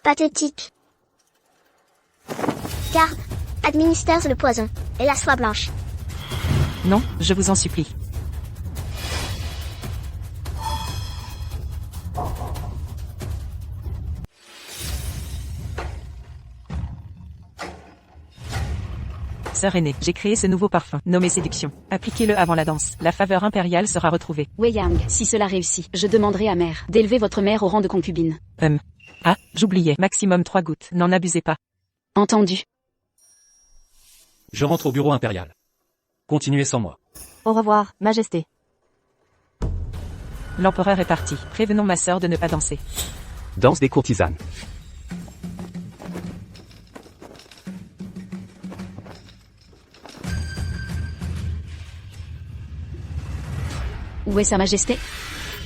Pathétique. Garde, administre le poison, et la soie blanche. Non, je vous en supplie. Sœur aînée, j'ai créé ce nouveau parfum, nommé Séduction. Appliquez-le avant la danse. La faveur impériale sera retrouvée. Wei Yang, si cela réussit, je demanderai à mère d'élever votre mère au rang de concubine. Ah, j'oubliais. Maximum 3 gouttes. N'en abusez pas. Entendu. Je rentre au bureau impérial. Continuez sans moi. Au revoir, Majesté. L'empereur est parti. Prévenons ma sœur de ne pas danser. Danse des courtisanes. Où est sa majesté?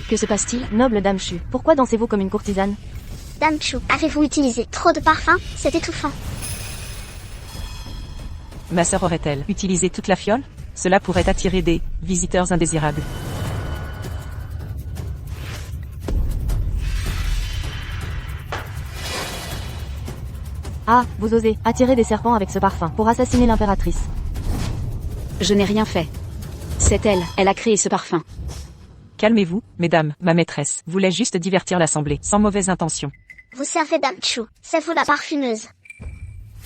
Que se passe-t-il? Noble Dame Chu, pourquoi dansez-vous comme une courtisane? Dame Chu, avez-vous utilisé trop de parfum? C'est étouffant. Ma sœur aurait-elle utilisé toute la fiole? Cela pourrait attirer des visiteurs indésirables. Ah, vous osez attirer des serpents avec ce parfum pour assassiner l'impératrice. Je n'ai rien fait. C'est elle, elle a créé ce parfum. Calmez-vous, mesdames, ma maîtresse voulait juste divertir l'assemblée, sans mauvaise intention. Vous servez Dame Chu, c'est vous la parfumeuse.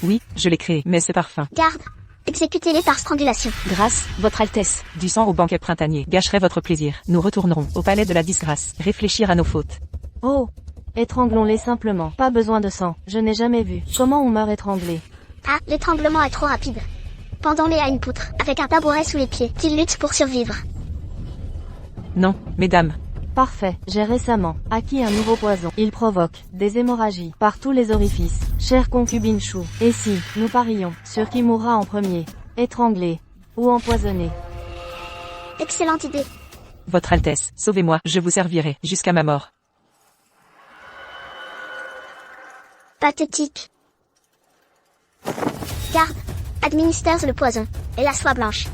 Oui, je l'ai créé, mais ce parfum, Garde, exécutez-les par strangulation. Grâce, votre altesse. du sang au banquet printanier, gâcherait votre plaisir. Nous retournerons au palais de la disgrâce, réfléchir à nos fautes. Oh, étranglons-les simplement, pas besoin de sang, je n'ai jamais vu. Comment on meurt étranglé? Ah, l'étranglement est trop rapide. Pendons-les à une poutre, avec un tabouret sous les pieds, qu'ils luttent pour survivre. Non, mesdames, Parfait, j'ai récemment acquis un nouveau poison. Il provoque des hémorragies par tous les orifices. Chère concubine Chou, et si nous parions sur qui mourra en premier, étranglé ou empoisonné? Excellente idée. votre Altesse, sauvez-moi, je vous servirai, jusqu'à ma mort. Pathétique. Garde, administre le poison, et la soie blanche.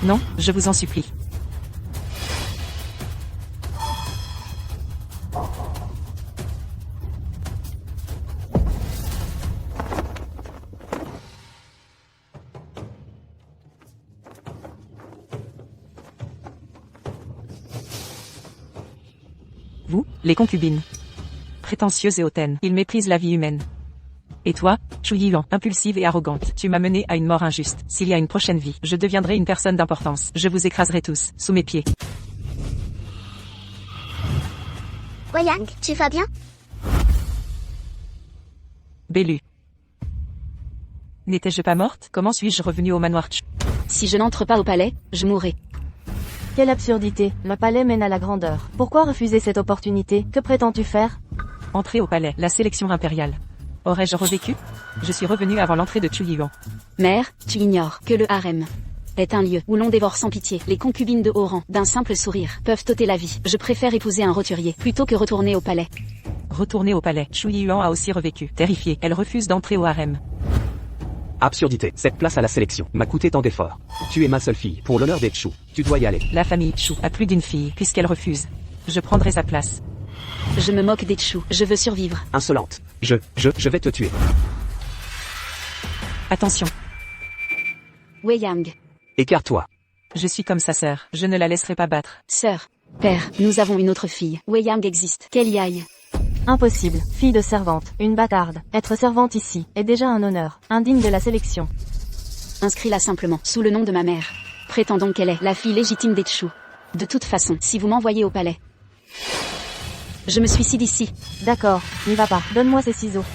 Non, je vous en supplie. Vous, les concubines. Prétentieuses et hautaines, ils méprisent la vie humaine. Et toi, Chu Yiyuan, impulsive et arrogante, tu m'as menée à une mort injuste. S'il y a une prochaine vie, je deviendrai une personne d'importance. Je vous écraserai tous, sous mes pieds. Wei Yang, tu vas bien? Bellu. N'étais-je pas morte? Comment suis-je revenue au manoir Chu? Si je n'entre pas au palais, je mourrai. Quelle absurdité, le palais mène à la grandeur. Pourquoi refuser cette opportunité? Que prétends-tu faire? Entrer au palais, la sélection impériale. Aurais-je revécu? Je suis revenue avant l'entrée de Chu Yiyuan. Mère, tu ignores que le harem est un lieu où l'on dévore sans pitié. Les concubines de haut rang, d'un simple sourire, peuvent ôter la vie. Je préfère épouser un roturier, plutôt que retourner au palais. Retournée au palais, Chu Yiyuan a aussi revécu. Terrifiée, elle refuse d'entrer au harem. Absurdité. Cette place à la sélection m'a coûté tant d'efforts. Tu es ma seule fille. Pour l'honneur d'être Chou, tu dois y aller. La famille Chu a plus d'une fille, puisqu'elle refuse. Je prendrai sa place. Je me moque des Chu, je veux survivre. Insolente. Je vais te tuer. Attention, Wei Yang. Écarte-toi. je suis comme sa sœur, je ne la laisserai pas battre. Sœur. Père, nous avons une autre fille. Wei Yang existe. Qu'elle y aille. Impossible, fille de servante, une bâtarde. Être servante ici est déjà un honneur, indigne de la sélection. Inscris-la simplement, sous le nom de ma mère. Prétendons qu'elle est la fille légitime des Chu. De toute façon, si vous m'envoyez au palais, je me suicide ici. D'accord, n'y va pas, donne-moi ces ciseaux.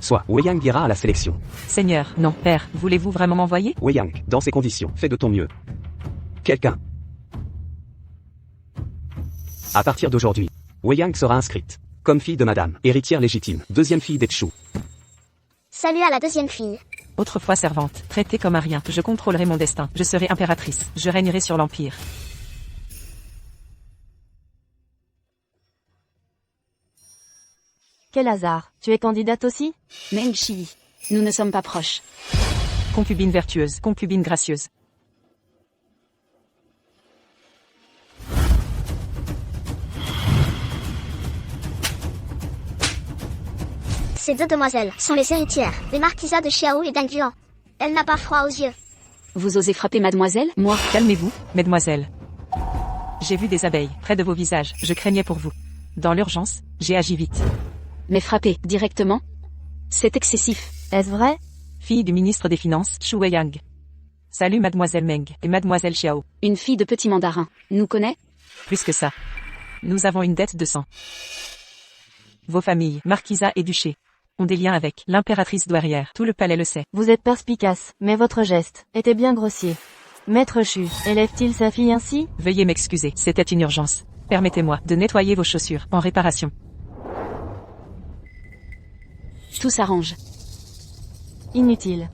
Soit Wei Yang ira à la sélection. Seigneur, non, père, voulez-vous vraiment m'envoyer? Wei Yang, dans ces conditions, fais de ton mieux. Quelqu'un. À partir d'aujourd'hui, Wei Yang sera inscrite comme fille de madame, héritière légitime, deuxième fille des Chu. Salut à la deuxième fille. Autrefois servante, traitée comme un rien, je contrôlerai mon destin, je serai impératrice, je régnerai sur l'Empire. Quel hasard, tu es candidate aussi? Meng Shi. Nous ne sommes pas proches. Concubine vertueuse, concubine gracieuse. Ces deux demoiselles sont les héritières, les marquisas de Xiao et d'Anguian. Elle n'a pas froid aux yeux. Vous osez frapper mademoiselle? Moi? Calmez-vous, mesdemoiselles. J'ai vu des abeilles près de vos visages, je craignais pour vous. Dans l'urgence, j'ai agi vite. Mais frapper, directement? C'est excessif. Est-ce vrai? Fille du ministre des Finances, Shu Weiyang. Salut mademoiselle Meng et mademoiselle Xiao. Une fille de petit mandarin. Nous connaît? Plus que ça. Nous avons une dette de sang. Vos familles, marquisa et duché, ont des liens avec l'impératrice douairière. Tout le palais le sait. Vous êtes perspicace, mais votre geste était bien grossier. Maître Chu, élève-t-il sa fille ainsi? Veuillez m'excuser, c'était une urgence. Permettez-moi de nettoyer vos chaussures en réparation. Tout s'arrange. Inutile.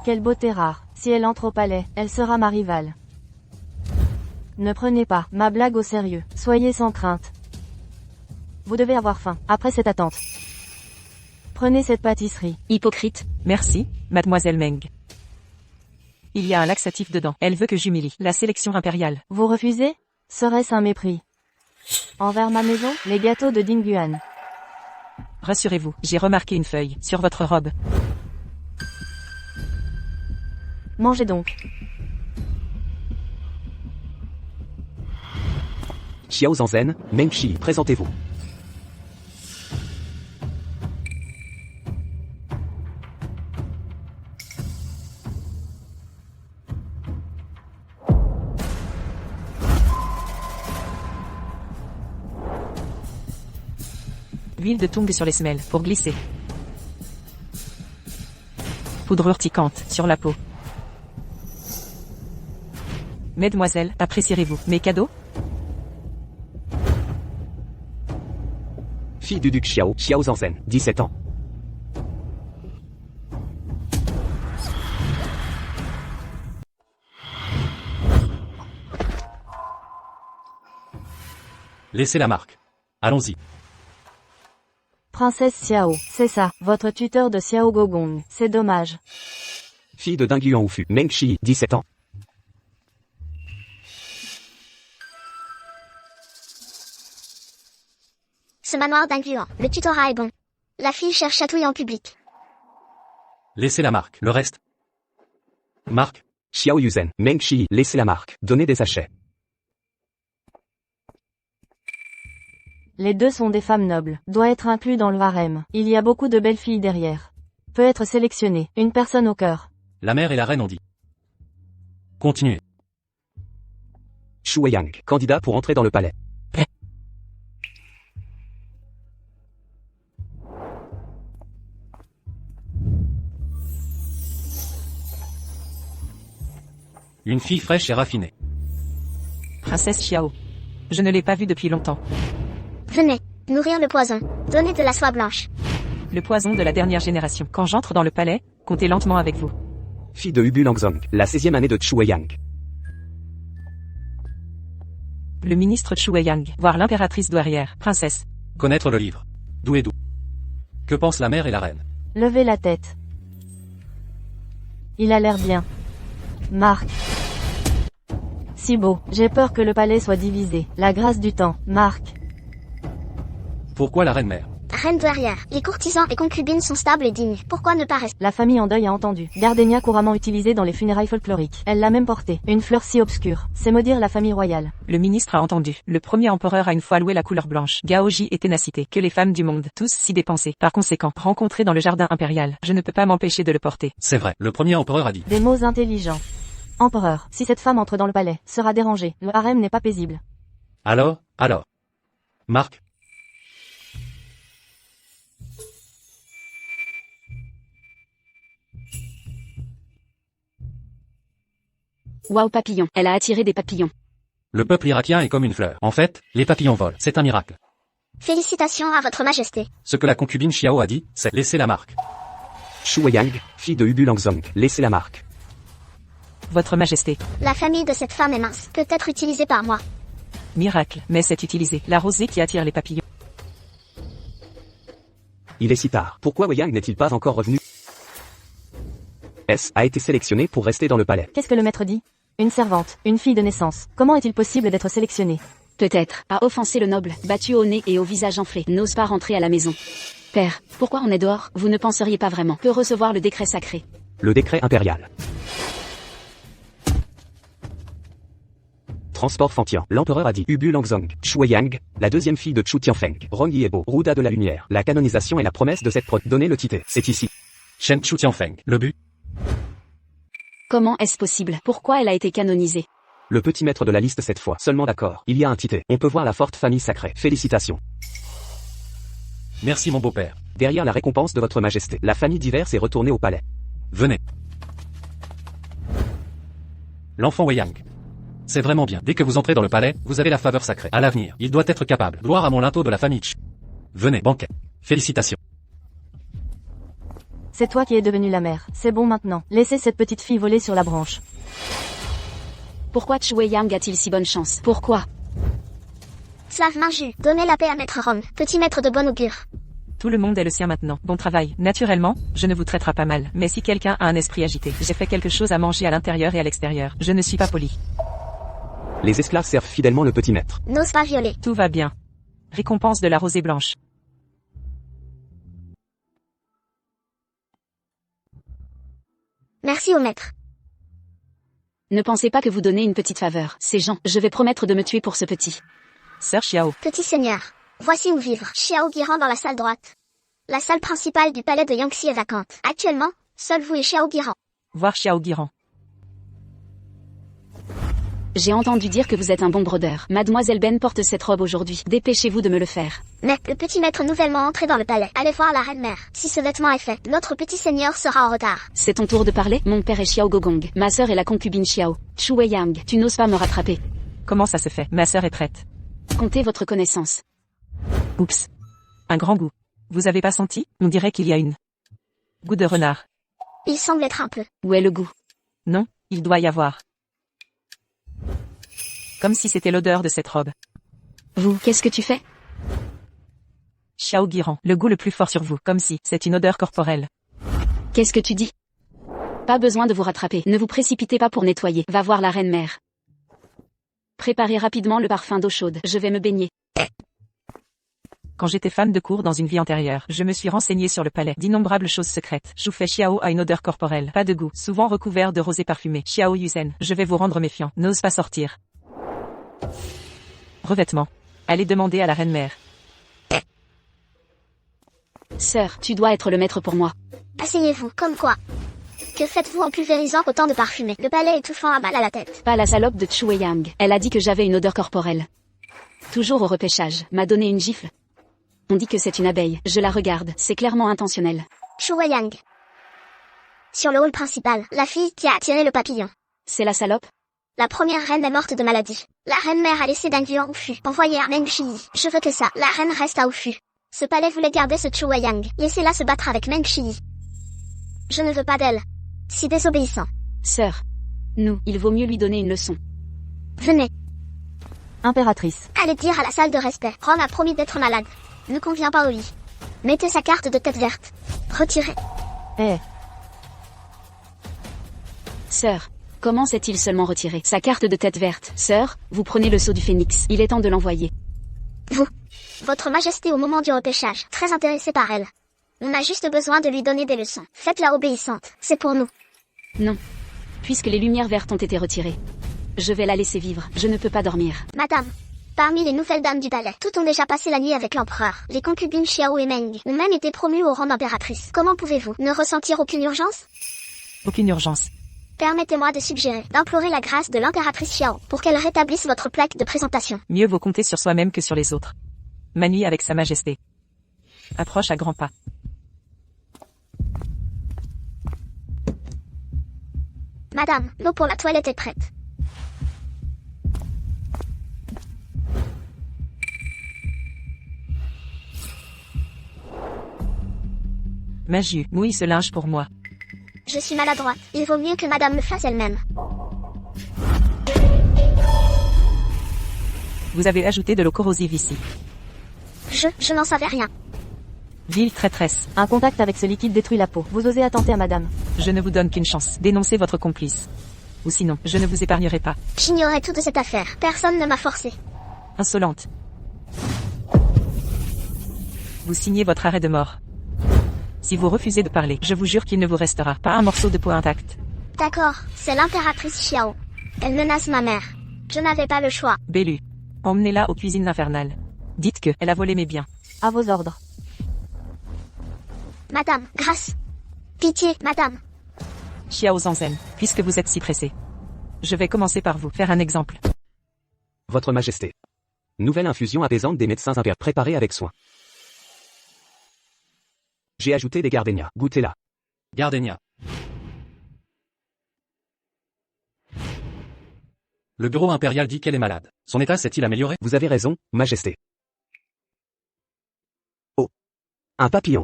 Quelle beauté rare. Si elle entre au palais, elle sera ma rivale. Ne prenez pas ma blague au sérieux. Soyez sans crainte. Vous devez avoir faim, après cette attente. Prenez cette pâtisserie. Hypocrite. Merci, mademoiselle Meng. Il y a un laxatif dedans. Elle veut que j'humilie la sélection impériale. Vous refusez? Serait-ce un mépris? Envers ma maison, les gâteaux de Dingyuan. Rassurez-vous, j'ai remarqué une feuille sur votre robe. Mangez donc. Xiao Zanzhen, Meng Shi, présentez-vous. Huile de tung sur les semelles pour glisser. Poudre urticante sur la peau. Mesdemoiselles, apprécierez-vous mes cadeaux? Fille du duc Xiao, Xiao Zanzhen, 17 ans. Laissez la marque. Allons-y. Princesse Xiao, c'est ça, votre tuteur de Xiao Gogong. C'est dommage. Fille de Dingyuan Wufu, Meng Shi, 17 ans. Ce manoir d'Inguan, le tutorat est bon. La fille cherche chatouille en public. Laissez la marque. Le reste. Marque. Xiao Yuzen, Meng Shi, laissez la marque. Donnez des sachets. Les deux sont des femmes nobles, doit être inclus dans le harem. Il y a beaucoup de belles filles derrière. Peut être sélectionné, une personne au cœur. La mère et la reine ont dit. Continuez. Shu Weiyang, candidat pour entrer dans le palais. Une fille fraîche et raffinée. Princesse Xiao. Je ne l'ai pas vue depuis longtemps. Venez, nourrir le poison. Donnez de la soie blanche. Le poison de la dernière génération. Quand j'entre dans le palais, comptez lentement avec vous. Fille de Hubu Langzong, la 16e année de Shu Weiyang. Le ministre Shu Weiyang, voir l'impératrice douairière, princesse. Connaître le livre. D'où est d'où. Que pensent la mère et la reine? Levez la tête. Il a l'air bien. Marc. Si beau, j'ai peur que le palais soit divisé. La grâce du temps, Marc. Pourquoi la reine mère? Reine douairière, les courtisans et concubines sont stables et dignes. Pourquoi ne pas rester? La famille en deuil a entendu. Gardenia couramment utilisée dans les funérailles folkloriques. Elle l'a même portée. Une fleur si obscure. C'est maudire la famille royale. Le ministre a entendu. Le premier empereur a une fois loué la couleur blanche. Gaoji et ténacité. Que les femmes du monde, tous si dépensées. Par conséquent, rencontrées dans le jardin impérial. Je ne peux pas m'empêcher de le porter. C'est vrai. Le premier empereur a dit. Des mots intelligents. Empereur, si cette femme entre dans le palais, sera dérangée. Le harem n'est pas paisible. Alors. Marc. Waouh papillon. Elle a attiré des papillons. Le peuple irakien est comme une fleur. En fait, les papillons volent. C'est un miracle. Félicitations à votre majesté. Ce que la concubine Xiao a dit, c'est laisser la marque. Shu Weiyang, fille de Hubu Langzong, laissez la marque. Votre majesté. La famille de cette femme est mince, peut être utilisée par moi. Miracle, mais c'est utilisé. La rosée qui attire les papillons. Il est si tard. Pourquoi Weiyang n'est-il pas encore revenu? S a été sélectionné pour rester dans le palais. Qu'est-ce que le maître dit? Une servante, une fille de naissance. Comment est-il possible d'être sélectionné? Peut-être, a offensé le noble, battu au nez et au visage enflé, n'ose pas rentrer à la maison. Père, pourquoi on est dehors? Vous ne penseriez pas vraiment que recevoir le décret sacré? Le décret impérial. Transport Fantian. L'empereur a dit Ubu Langzong, Shuiyang, la deuxième fille de Chu Tianfeng, Rong Yiebo, Ruda de la Lumière. La canonisation et la promesse de cette donnez le titre. C'est ici. Shen Chu Tianfeng. Le but? Comment est-ce possible? Pourquoi elle a été canonisée? Le petit maître de la liste cette fois. Seulement d'accord. Il y a un titre. On peut voir la forte famille sacrée. Félicitations. Merci mon beau-père. Derrière la récompense de votre majesté, la famille diverse est retournée au palais. Venez. L'enfant Wei Yang. C'est vraiment bien. Dès que vous entrez dans le palais, vous avez la faveur sacrée. À l'avenir, il doit être capable. Gloire à mon linteau de la famille Chu. Venez, banquet. Félicitations. C'est toi qui es devenue la mère. C'est bon maintenant. Laissez cette petite fille voler sur la branche. Pourquoi Shuiyang a-t-il si bonne chance? Pourquoi? Slave Minju, donnez la paix à Maître Rong, petit maître de bon augure. Tout le monde est le sien maintenant. Bon travail. Naturellement, je ne vous traiterai pas mal. Mais si quelqu'un a un esprit agité, j'ai fait quelque chose à manger à l'intérieur et à l'extérieur. Je ne suis pas poli. Les esclaves servent fidèlement le petit maître. N'ose pas violer. Tout va bien. Récompense de la rosée blanche. Merci au maître. Ne pensez pas que vous donnez une petite faveur. Ces gens, je vais promettre de me tuer pour ce petit. Sœur Xiao. Petit seigneur, voici où vivre. Xiao Guiran dans la salle droite. La salle principale du palais de Yangxi est vacante. Actuellement, seul vous et Xiao Guiran. Voir Xiao Guiran. J'ai entendu dire que vous êtes un bon brodeur. Mademoiselle Ben porte cette robe aujourd'hui. Dépêchez-vous de me le faire. Mais, le petit maître nouvellement entré dans le palais. Allez voir la reine mère. Si ce vêtement est fait, notre petit seigneur sera en retard. C'est ton tour de parler? Mon père est Xiao Gogong. Ma sœur est la concubine Xiao. Shuiyang, tu n'oses pas me rattraper. Comment ça se fait? Ma sœur est prête. Comptez votre connaissance. Oups. Un grand goût. Vous avez pas senti? On dirait qu'il y a une. Goût de renard. Il semble être un peu. Où est le goût? Non, il doit y avoir. Comme si c'était l'odeur de cette robe. Vous, qu'est-ce que tu fais? Xiao Guiran, le goût le plus fort sur vous, comme si c'est une odeur corporelle. Qu'est-ce que tu dis? Pas besoin de vous rattraper. Ne vous précipitez pas pour nettoyer. Va voir la reine mère. Préparez rapidement le parfum d'eau chaude. Je vais me baigner. Quand j'étais femme de cour dans une vie antérieure, je me suis renseignée sur le palais. D'innombrables choses secrètes. Choufei Xiao a une odeur corporelle. Pas de goût. Souvent recouvert de rosée parfumée. Xiao Yuzen, je vais vous rendre méfiant. N'ose pas sortir. Revêtement. Allez demander à la reine mère. Sœur, tu dois être le maître pour moi. Asseyez-vous, comme quoi? Que faites-vous en pulvérisant autant de parfumés? Le palais étouffant a mal à la tête. Pas la salope de Shuiyang. Elle a dit que j'avais une odeur corporelle. Toujours au repêchage. M'a donné une gifle. On dit que c'est une abeille. Je la regarde. C'est clairement intentionnel. Shuiyang. Sur le hall principal, la fille qui a attiré le papillon. C'est la salope? La première reine est morte de maladie. La reine mère a laissé Deng Yu en Wufu. Envoyé à Meng Shi. Je veux que ça. La reine reste à Wufu. Ce palais voulait garder ce Shuiyang. Laissez-la se battre avec Meng Shi. Je ne veux pas d'elle. Si désobéissant. Sœur. Nous, il vaut mieux lui donner une leçon. Venez. Impératrice. Allez dire à la salle de respect. Ron a promis d'être malade. Ne convient pas au lit. Mettez sa carte de tête verte. Retirez. Eh. Sœur. Comment s'est-il seulement retiré? Sa carte de tête verte. Sœur, vous prenez le sceau du phénix. Il est temps de l'envoyer. Vous. Votre majesté au moment du repêchage. Très intéressée par elle. On a juste besoin de lui donner des leçons. Faites-la obéissante. C'est pour nous. Non. Puisque les lumières vertes ont été retirées. Je vais la laisser vivre. Je ne peux pas dormir. Madame. Parmi les nouvelles dames du palais, toutes ont déjà passé la nuit avec l'empereur. Les concubines Xiao et Meng ont même été promues au rang d'impératrice. Comment pouvez-vous ne ressentir aucune urgence? Aucune urgence. Permettez-moi de suggérer, d'implorer la grâce de l'impératrice Xiao, pour qu'elle rétablisse votre plaque de présentation. Mieux vaut compter sur soi-même que sur les autres. Ma nuit avec sa majesté. Approche à grands pas. Madame, l'eau pour la toilette est prête. Maju, mouille ce linge pour moi. Je suis maladroite. Il vaut mieux que madame le fasse elle-même. Vous avez ajouté de l'eau corrosive ici. Je n'en savais rien. Ville traîtresse. Un contact avec ce liquide détruit la peau. Vous osez attenter à madame. Je ne vous donne qu'une chance. Dénoncez votre complice. Ou sinon, je ne vous épargnerai pas. J'ignorais tout de cette affaire. Personne ne m'a forcé. Insolente. Vous signez votre arrêt de mort. Si vous refusez de parler, je vous jure qu'il ne vous restera pas un morceau de peau intact. D'accord, c'est l'impératrice Xiao. Elle menace ma mère. Je n'avais pas le choix. Bellu. Emmenez-la aux cuisines infernales. Dites que elle a volé mes biens. À vos ordres. Madame, grâce. Pitié, madame. Xiao Zanzen, puisque vous êtes si pressé. Je vais commencer par vous faire un exemple. Votre Majesté. Nouvelle infusion apaisante des médecins impériaux préparée avec soin. J'ai ajouté des gardénias. Goûtez-la. Gardenia. Le bureau impérial dit qu'elle est malade. Son état s'est-il amélioré? Vous avez raison, Majesté. Oh. Un papillon.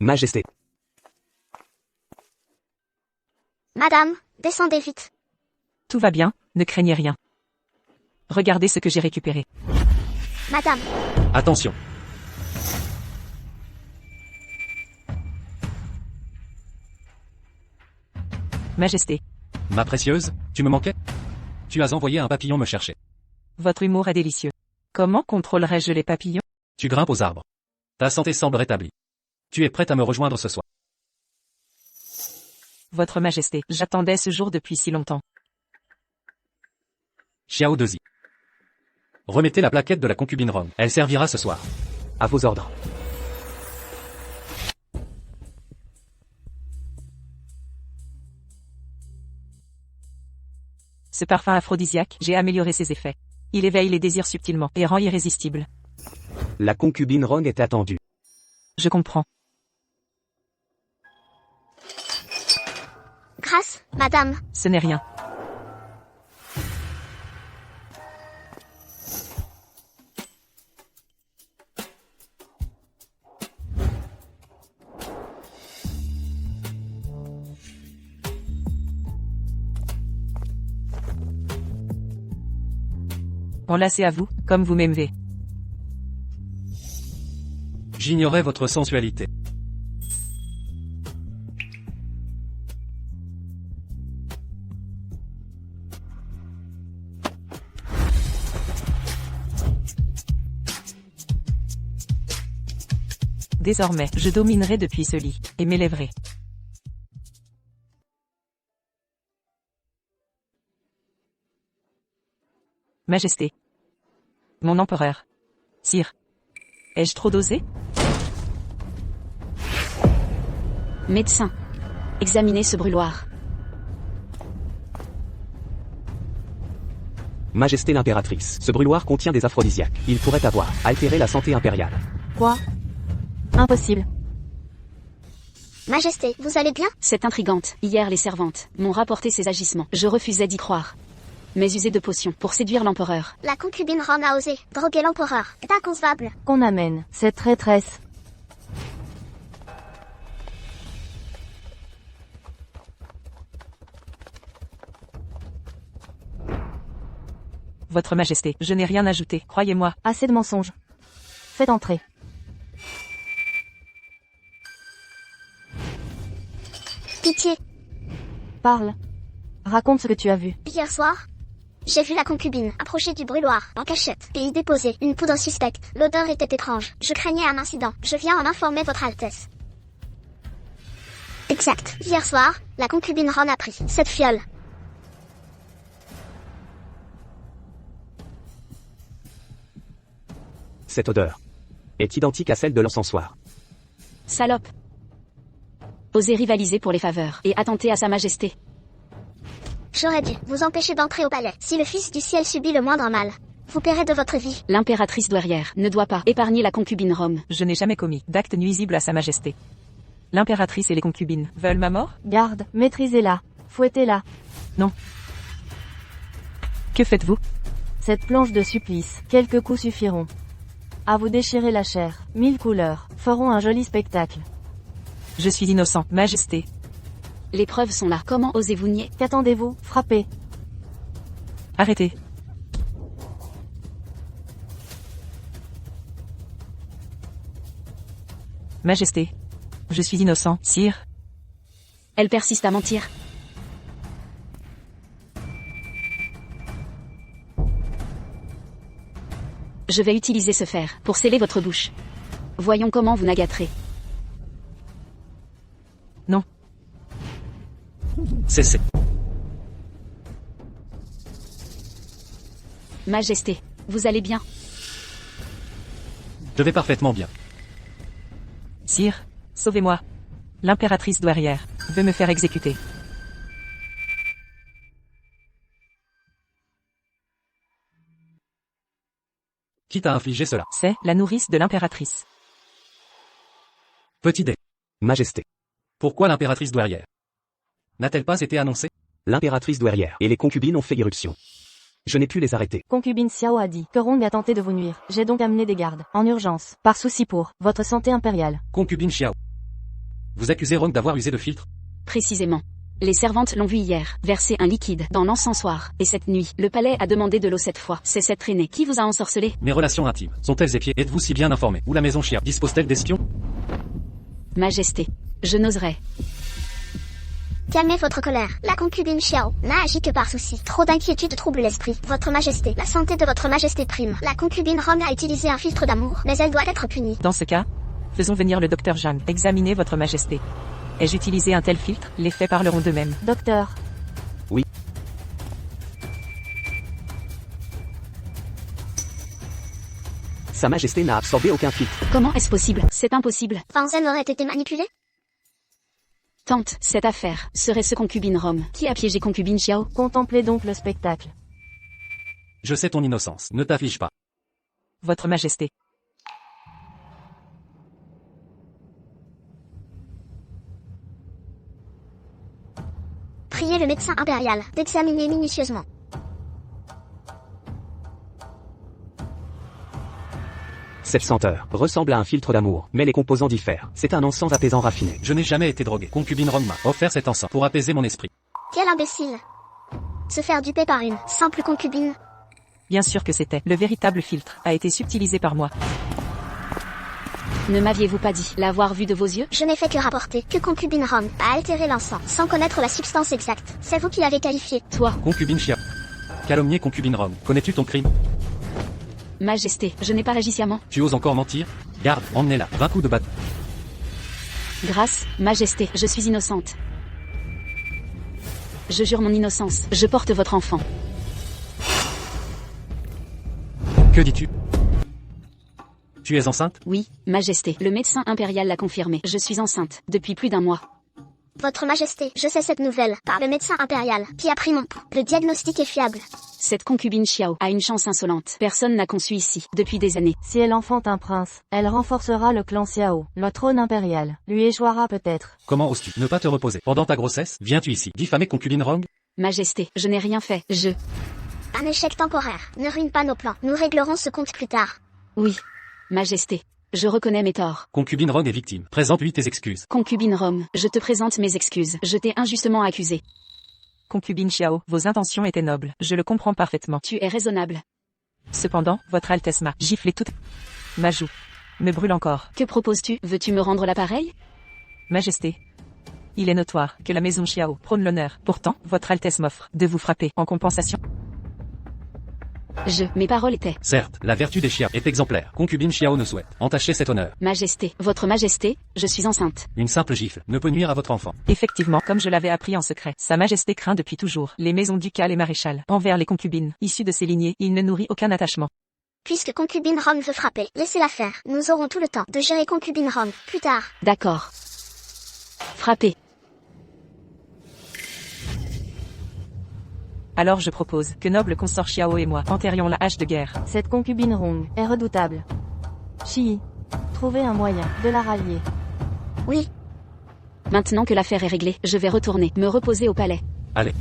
Majesté. Madame, descendez vite. Tout va bien, ne craignez rien. Regardez ce que j'ai récupéré. Madame, Attention. Majesté, Ma précieuse, tu me manquais? Tu as envoyé un papillon me chercher. votre humour est délicieux. Comment contrôlerais-je les papillons? Tu grimpes aux arbres. Ta santé semble rétablie. Tu es prête à me rejoindre ce soir. Votre Majesté, j'attendais ce jour depuis si longtemps. Xiao Dezi. Remettez la plaquette de la concubine Rome. Elle servira ce soir. À vos ordres. Ce parfum aphrodisiaque, j'ai amélioré ses effets. Il éveille les désirs subtilement et rend irrésistible. La concubine Rong est attendue. Je comprends. grâce, madame. Ce n'est rien. Enlacé à vous, comme vous m'aimez. J'ignorais votre sensualité. Désormais, je dominerai depuis ce lit, et m'élèverai. Majesté. Mon empereur. Sire. Ai-je trop dosé? Médecin. Examinez ce brûloir. Majesté l'impératrice, ce brûloir contient des aphrodisiaques. Il pourrait avoir altéré la santé impériale. Quoi? Impossible. Majesté, vous allez bien? C'est intrigante. Hier, les servantes m'ont rapporté ces agissements. Je refusais d'y croire. Mais usé de potions pour séduire l'empereur. La concubine Ron a osé droguer l'empereur. C'est inconcevable. Qu'on amène cette traîtresse. Votre Majesté, je n'ai rien ajouté, croyez-moi. Assez de mensonges. Faites entrer. Pitié. Parle. Raconte ce que tu as vu. Hier soir, j'ai vu la concubine approcher du brûloir, en cachette, et y déposer une poudre suspecte. L'odeur était étrange. Je craignais un incident. Je viens en informer votre Altesse. Exact. Hier soir, la concubine Ron a pris cette fiole. Cette odeur est identique à celle de l'encensoir. Salope. Osez rivaliser pour les faveurs et attenter à sa majesté. J'aurais dû vous empêcher d'entrer au palais. Si le fils du ciel subit le moindre mal, vous paierez de votre vie. L'impératrice douairière ne doit pas épargner la concubine Rome. Je n'ai jamais commis d'acte nuisible à sa Majesté. L'impératrice et les concubines veulent ma mort? Garde, maîtrisez-la. Fouettez-la. Non. Que faites-vous? Cette planche de supplice, quelques coups suffiront. À vous déchirer la chair. 1000 couleurs feront un joli spectacle. Je suis innocent, Majesté. Les preuves sont là. Comment osez-vous nier? Qu'attendez-vous? Frappez. Arrêtez. Majesté. Je suis innocent, sire. Elle persiste à mentir. je vais utiliser ce fer pour sceller votre bouche. Voyons comment vous n'agaterez. Non. Cessez. Majesté, vous allez bien? Je vais parfaitement bien. Sire, sauvez-moi. L'impératrice douairière veut me faire exécuter. Qui t'a infligé cela? C'est la nourrice de l'impératrice. Petit dé. Majesté. Pourquoi l'impératrice douairière? N'a-t-elle pas été annoncée? L'impératrice douairière et les concubines ont fait irruption. Je n'ai pu les arrêter. Concubine Xiao a dit que Rong a tenté de vous nuire. J'ai donc amené des gardes, en urgence, par souci pour votre santé impériale. Concubine Xiao. Vous accusez Rong d'avoir usé de filtre? Précisément. Les servantes l'ont vu hier, verser un liquide dans l'encensoir. Et cette nuit, le palais a demandé de l'eau 7 fois. C'est cette traînée qui vous a ensorcelé? Mes relations intimes sont-elles épiées? Êtes-vous si bien informé? Ou la maison Xiao dispose-t-elle d'espions? Majesté, je n'oserais. Calmez votre colère. La concubine Xiao n'a agi que par souci. Trop d'inquiétude trouble l'esprit. Votre majesté, la santé de votre majesté prime. La concubine Rong a utilisé un filtre d'amour, mais elle doit être punie. Dans ce cas, faisons venir le docteur Zhang. Examinez votre majesté. Ai-je utilisé un tel filtre? Les faits parleront d'eux-mêmes. Docteur. Sa Majesté n'a absorbé aucun filtre. Comment est-ce possible? C'est impossible. Fanzen aurait été manipulée? Tante, cette affaire serait ce concubine Rome qui a piégé concubine Xiao. Contemplez donc le spectacle. Je sais ton innocence. Ne t'afflige pas. Votre majesté. Priez le médecin impérial d'examiner minutieusement. Cette senteur ressemble à un filtre d'amour, mais les composants diffèrent. C'est un encens apaisant raffiné. Je n'ai jamais été drogué. Concubine Rong m'a offert cet encens pour apaiser mon esprit. Quel imbécile! Se faire duper par une simple concubine. Bien sûr que c'était. Le véritable filtre a été subtilisé par moi. Ne m'aviez-vous pas dit l'avoir vu de vos yeux? Je n'ai fait que rapporter que concubine Rong a altéré l'encens, sans connaître la substance exacte. C'est vous qui l'avez qualifié. Toi, Concubine Xiao. Calomnier concubine Rong. Connais-tu ton crime? Majesté, je n'ai pas agi sciemment. Tu oses encore mentir? Garde, emmenez-la. 20 coups de bâton. Grâce, Majesté, je suis innocente. Je jure mon innocence. Je porte votre enfant. Que dis-tu? Tu es enceinte? Oui, Majesté, le médecin impérial l'a confirmé. Je suis enceinte, depuis plus d'un mois. Votre majesté, je sais cette nouvelle, par le médecin impérial, qui a pris mon pouls. Le diagnostic est fiable. Cette concubine Xiao a une chance insolente. Personne n'a conçu ici, depuis des années. Si elle enfante un prince, elle renforcera le clan Xiao. Le trône impérial lui échouera peut-être. Comment oses-tu ne pas te reposer? Pendant ta grossesse, viens-tu ici diffamer concubine Rong? Majesté, je n'ai rien fait. Un échec temporaire. Ne ruine pas nos plans. Nous réglerons ce compte plus tard. Oui. Majesté, je reconnais mes torts. Concubine Rong est victime. Présente-lui tes excuses. Concubine Rome, je te présente mes excuses. Je t'ai injustement accusé. Concubine Xiao, vos intentions étaient nobles. Je le comprends parfaitement. Tu es raisonnable. Cependant, votre Altesse m'a giflé toute ma joue. Me brûle encore. Que proposes-tu? Veux-tu me rendre l'appareil? Majesté. Il est notoire que la maison Xiao prône l'honneur. Pourtant, votre Altesse m'offre de vous frapper en compensation. Mes paroles étaient. Certes, la vertu des Xiao est exemplaire. Concubine Xiao ne souhaite entacher cet honneur. Majesté, votre majesté, je suis enceinte. Une simple gifle ne peut nuire à votre enfant. Effectivement, comme je l'avais appris en secret, Sa Majesté craint depuis toujours les maisons ducales et maréchales. Envers les concubines, issues de ces lignées, il ne nourrit aucun attachement. Puisque concubine Rong veut frapper, laissez-la faire. Nous aurons tout le temps de gérer concubine Rong plus tard. D'accord. Frappez. Alors je propose que noble consort Xiao et moi enterrions la hache de guerre. Cette concubine Rong est redoutable. Shi, trouvez un moyen de la rallier. Oui. Maintenant que l'affaire est réglée, je vais retourner me reposer au palais. Allez.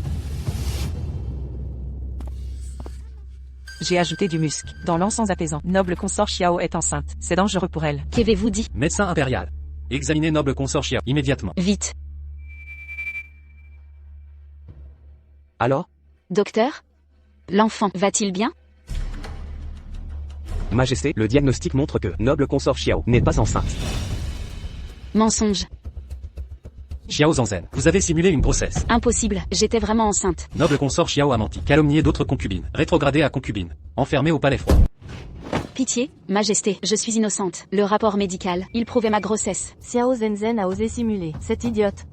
J'ai ajouté du musc dans l'encens apaisant. Noble consort Xiao est enceinte. C'est dangereux pour elle. Qu'avez-vous dit? Médecin impérial. Examinez noble consort Xiao immédiatement. Vite. Alors? Docteur? L'enfant va-t-il bien? Majesté, le diagnostic montre que noble consort Xiao n'est pas enceinte. Mensonge. Xiao Zanzen, vous avez simulé une grossesse. Impossible, j'étais vraiment enceinte. Noble consort Xiao a menti. Calomnié d'autres concubines. Rétrogradé à concubine. Enfermé au palais froid. Pitié, Majesté, je suis innocente. Le rapport médical, il prouvait ma grossesse. Xiao Zhenzen a osé simuler. Cette idiote.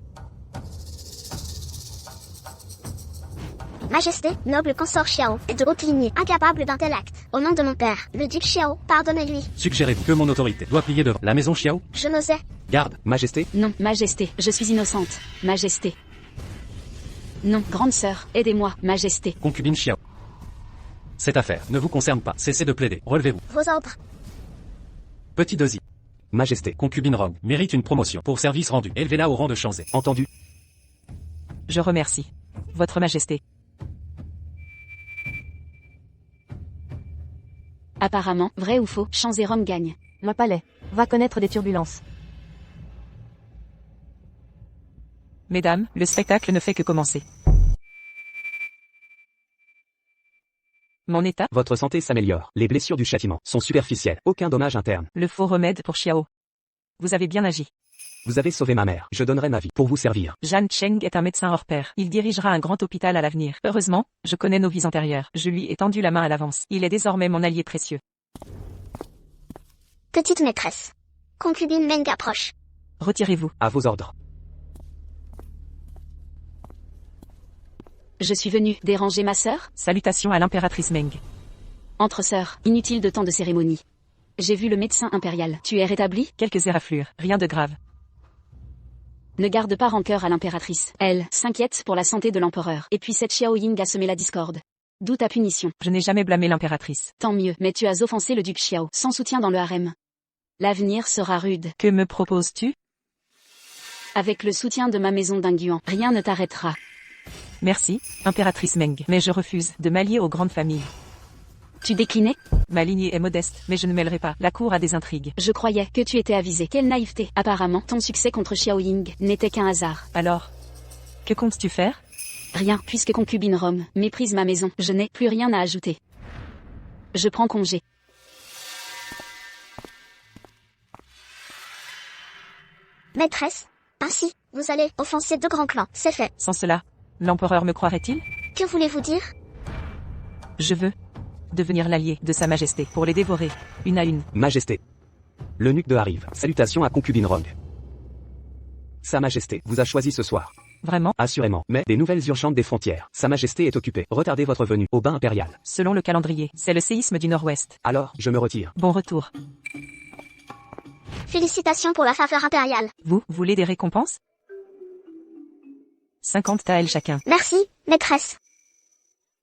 Majesté, noble consort Xiao, est de haute lignée, incapable d'intellect. Au nom de mon père, le duc Xiao, pardonnez-lui. Suggérez-vous que mon autorité doit plier devant la maison Xiao? Je n'osais. Garde. Majesté, Non, Majesté, je suis innocente. Majesté. Non, grande sœur, aidez-moi, Majesté. Concubine Xiao. Cette affaire ne vous concerne pas. Cessez de plaider. Relevez-vous. Vos ordres. Petit Dozy. Majesté, Concubine Rong mérite une promotion pour service rendu. Élevez-la au rang de Shanzé. entendu. Je remercie. Votre Majesté. Apparemment, vrai ou faux, Shanzé-Rong gagne. Le palais va connaître des turbulences. Mesdames, le spectacle ne fait que commencer. Mon état? Votre santé s'améliore. Les blessures du châtiment sont superficielles. Aucun dommage interne. Le faux remède pour Xiao. Vous avez bien agi. Vous avez sauvé ma mère. Je donnerai ma vie pour vous servir. Zhan Cheng est un médecin hors pair. Il dirigera un grand hôpital à l'avenir. Heureusement, je connais nos vies antérieures. Je lui ai tendu la main à l'avance. Il est désormais mon allié précieux. Petite maîtresse. Concubine Meng approche. Retirez-vous. À vos ordres. Je suis venue déranger ma sœur? Salutations à l'impératrice Meng. Entre sœurs, inutile de tant de cérémonies. J'ai vu le médecin impérial. Tu es rétabli? Quelques éraflures, rien de grave. Ne garde pas rancœur à l'impératrice. Elle s'inquiète pour la santé de l'empereur. Et puis cette Xiao Ying a semé la discorde. D'où ta punition. Je n'ai jamais blâmé l'impératrice. Tant mieux, mais tu as offensé le duc Xiao, sans soutien dans le harem. L'avenir sera rude. Que me proposes-tu? Avec le soutien de ma maison d'Inguan, rien ne t'arrêtera. Merci, impératrice Meng, mais je refuse de m'allier aux grandes familles. Tu déclinais? Ma lignée est modeste, mais je ne mêlerai pas. La cour a des intrigues. Je croyais que tu étais avisé. Quelle naïveté. Apparemment, ton succès contre Xiao Ying n'était qu'un hasard. Alors, que comptes-tu faire? Rien, puisque concubine Rome méprise ma maison, je n'ai plus rien à ajouter. Je prends congé. Maîtresse. Ainsi, vous allez offenser deux grands clans. C'est fait. Sans cela, l'empereur me croirait-il? Que voulez-vous dire? Je veux devenir l'allié de Sa Majesté pour les dévorer, une à une. Majesté. L'eunuque de arrive. Salutations à concubine Rong. Sa Majesté vous a choisi ce soir. Vraiment? Assurément. Mais des nouvelles urgentes des frontières. Sa Majesté est occupée. Retardez votre venue au bain impérial. Selon le calendrier, c'est le séisme du Nord-Ouest. Alors, je me retire. Bon retour. Félicitations pour la faveur impériale. Vous voulez des récompenses? 50 taels chacun. Merci, maîtresse.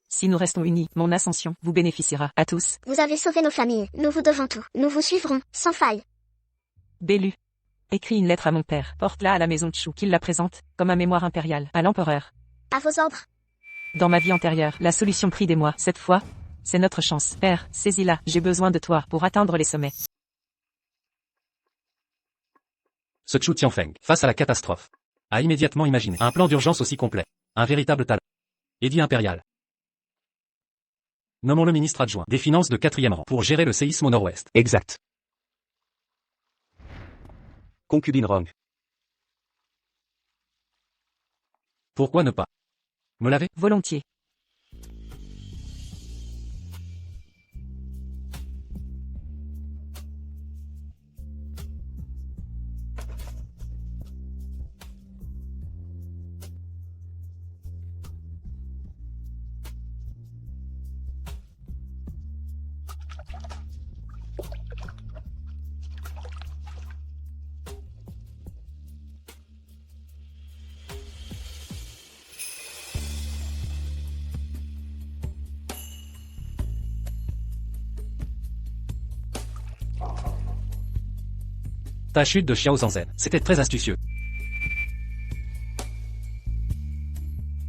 Si nous restons unis, mon ascension vous bénéficiera à tous. Vous avez sauvé nos familles. Nous vous devons tout. Nous vous suivrons, sans faille. Bellu. Écris une lettre à mon père. Porte-la à la maison de Chou, qu'il la présente, comme un mémoire impérial, à l'empereur. À vos ordres. Dans ma vie antérieure, la solution prit des mois. Cette fois, c'est notre chance. Père, saisis-la. J'ai besoin de toi pour atteindre les sommets. Ce Chu Tianfeng, face à la catastrophe, a immédiatement imaginé un plan d'urgence aussi complet. Un véritable talent. Édit impérial. Nommons le ministre adjoint des Finances de 4e rang pour gérer le séisme au nord-ouest. Exact. Concubine Rong. Pourquoi ne pas me laver? Volontiers. Ta chute de Xiao Zhenzen, c'était très astucieux.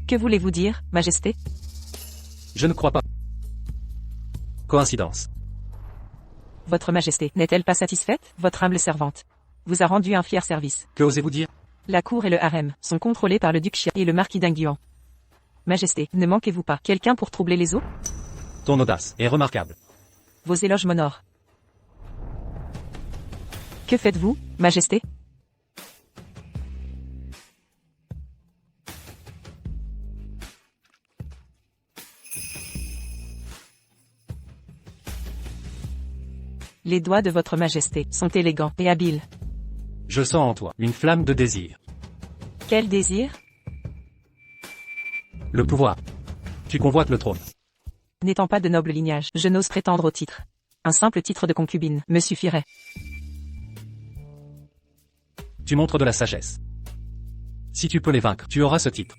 Que voulez-vous dire, Majesté? Je ne crois pas. Coïncidence. Votre Majesté n'est-elle pas satisfaite? Votre humble servante vous a rendu un fier service. Que osez-vous dire? La cour et le harem sont contrôlés par le duc Xia et le marquis d'Inguan. Majesté, ne manquez-vous pas quelqu'un pour troubler les eaux? Ton audace est remarquable. Vos éloges m'honorent. Que faites-vous, Majesté? Les doigts de votre majesté sont élégants et habiles. Je sens en toi une flamme de désir. Quel désir? Le pouvoir. Tu convoites le trône. N'étant pas de noble lignage, je n'ose prétendre au titre. Un simple titre de concubine me suffirait. Tu montres de la sagesse. Si tu peux les vaincre, tu auras ce titre.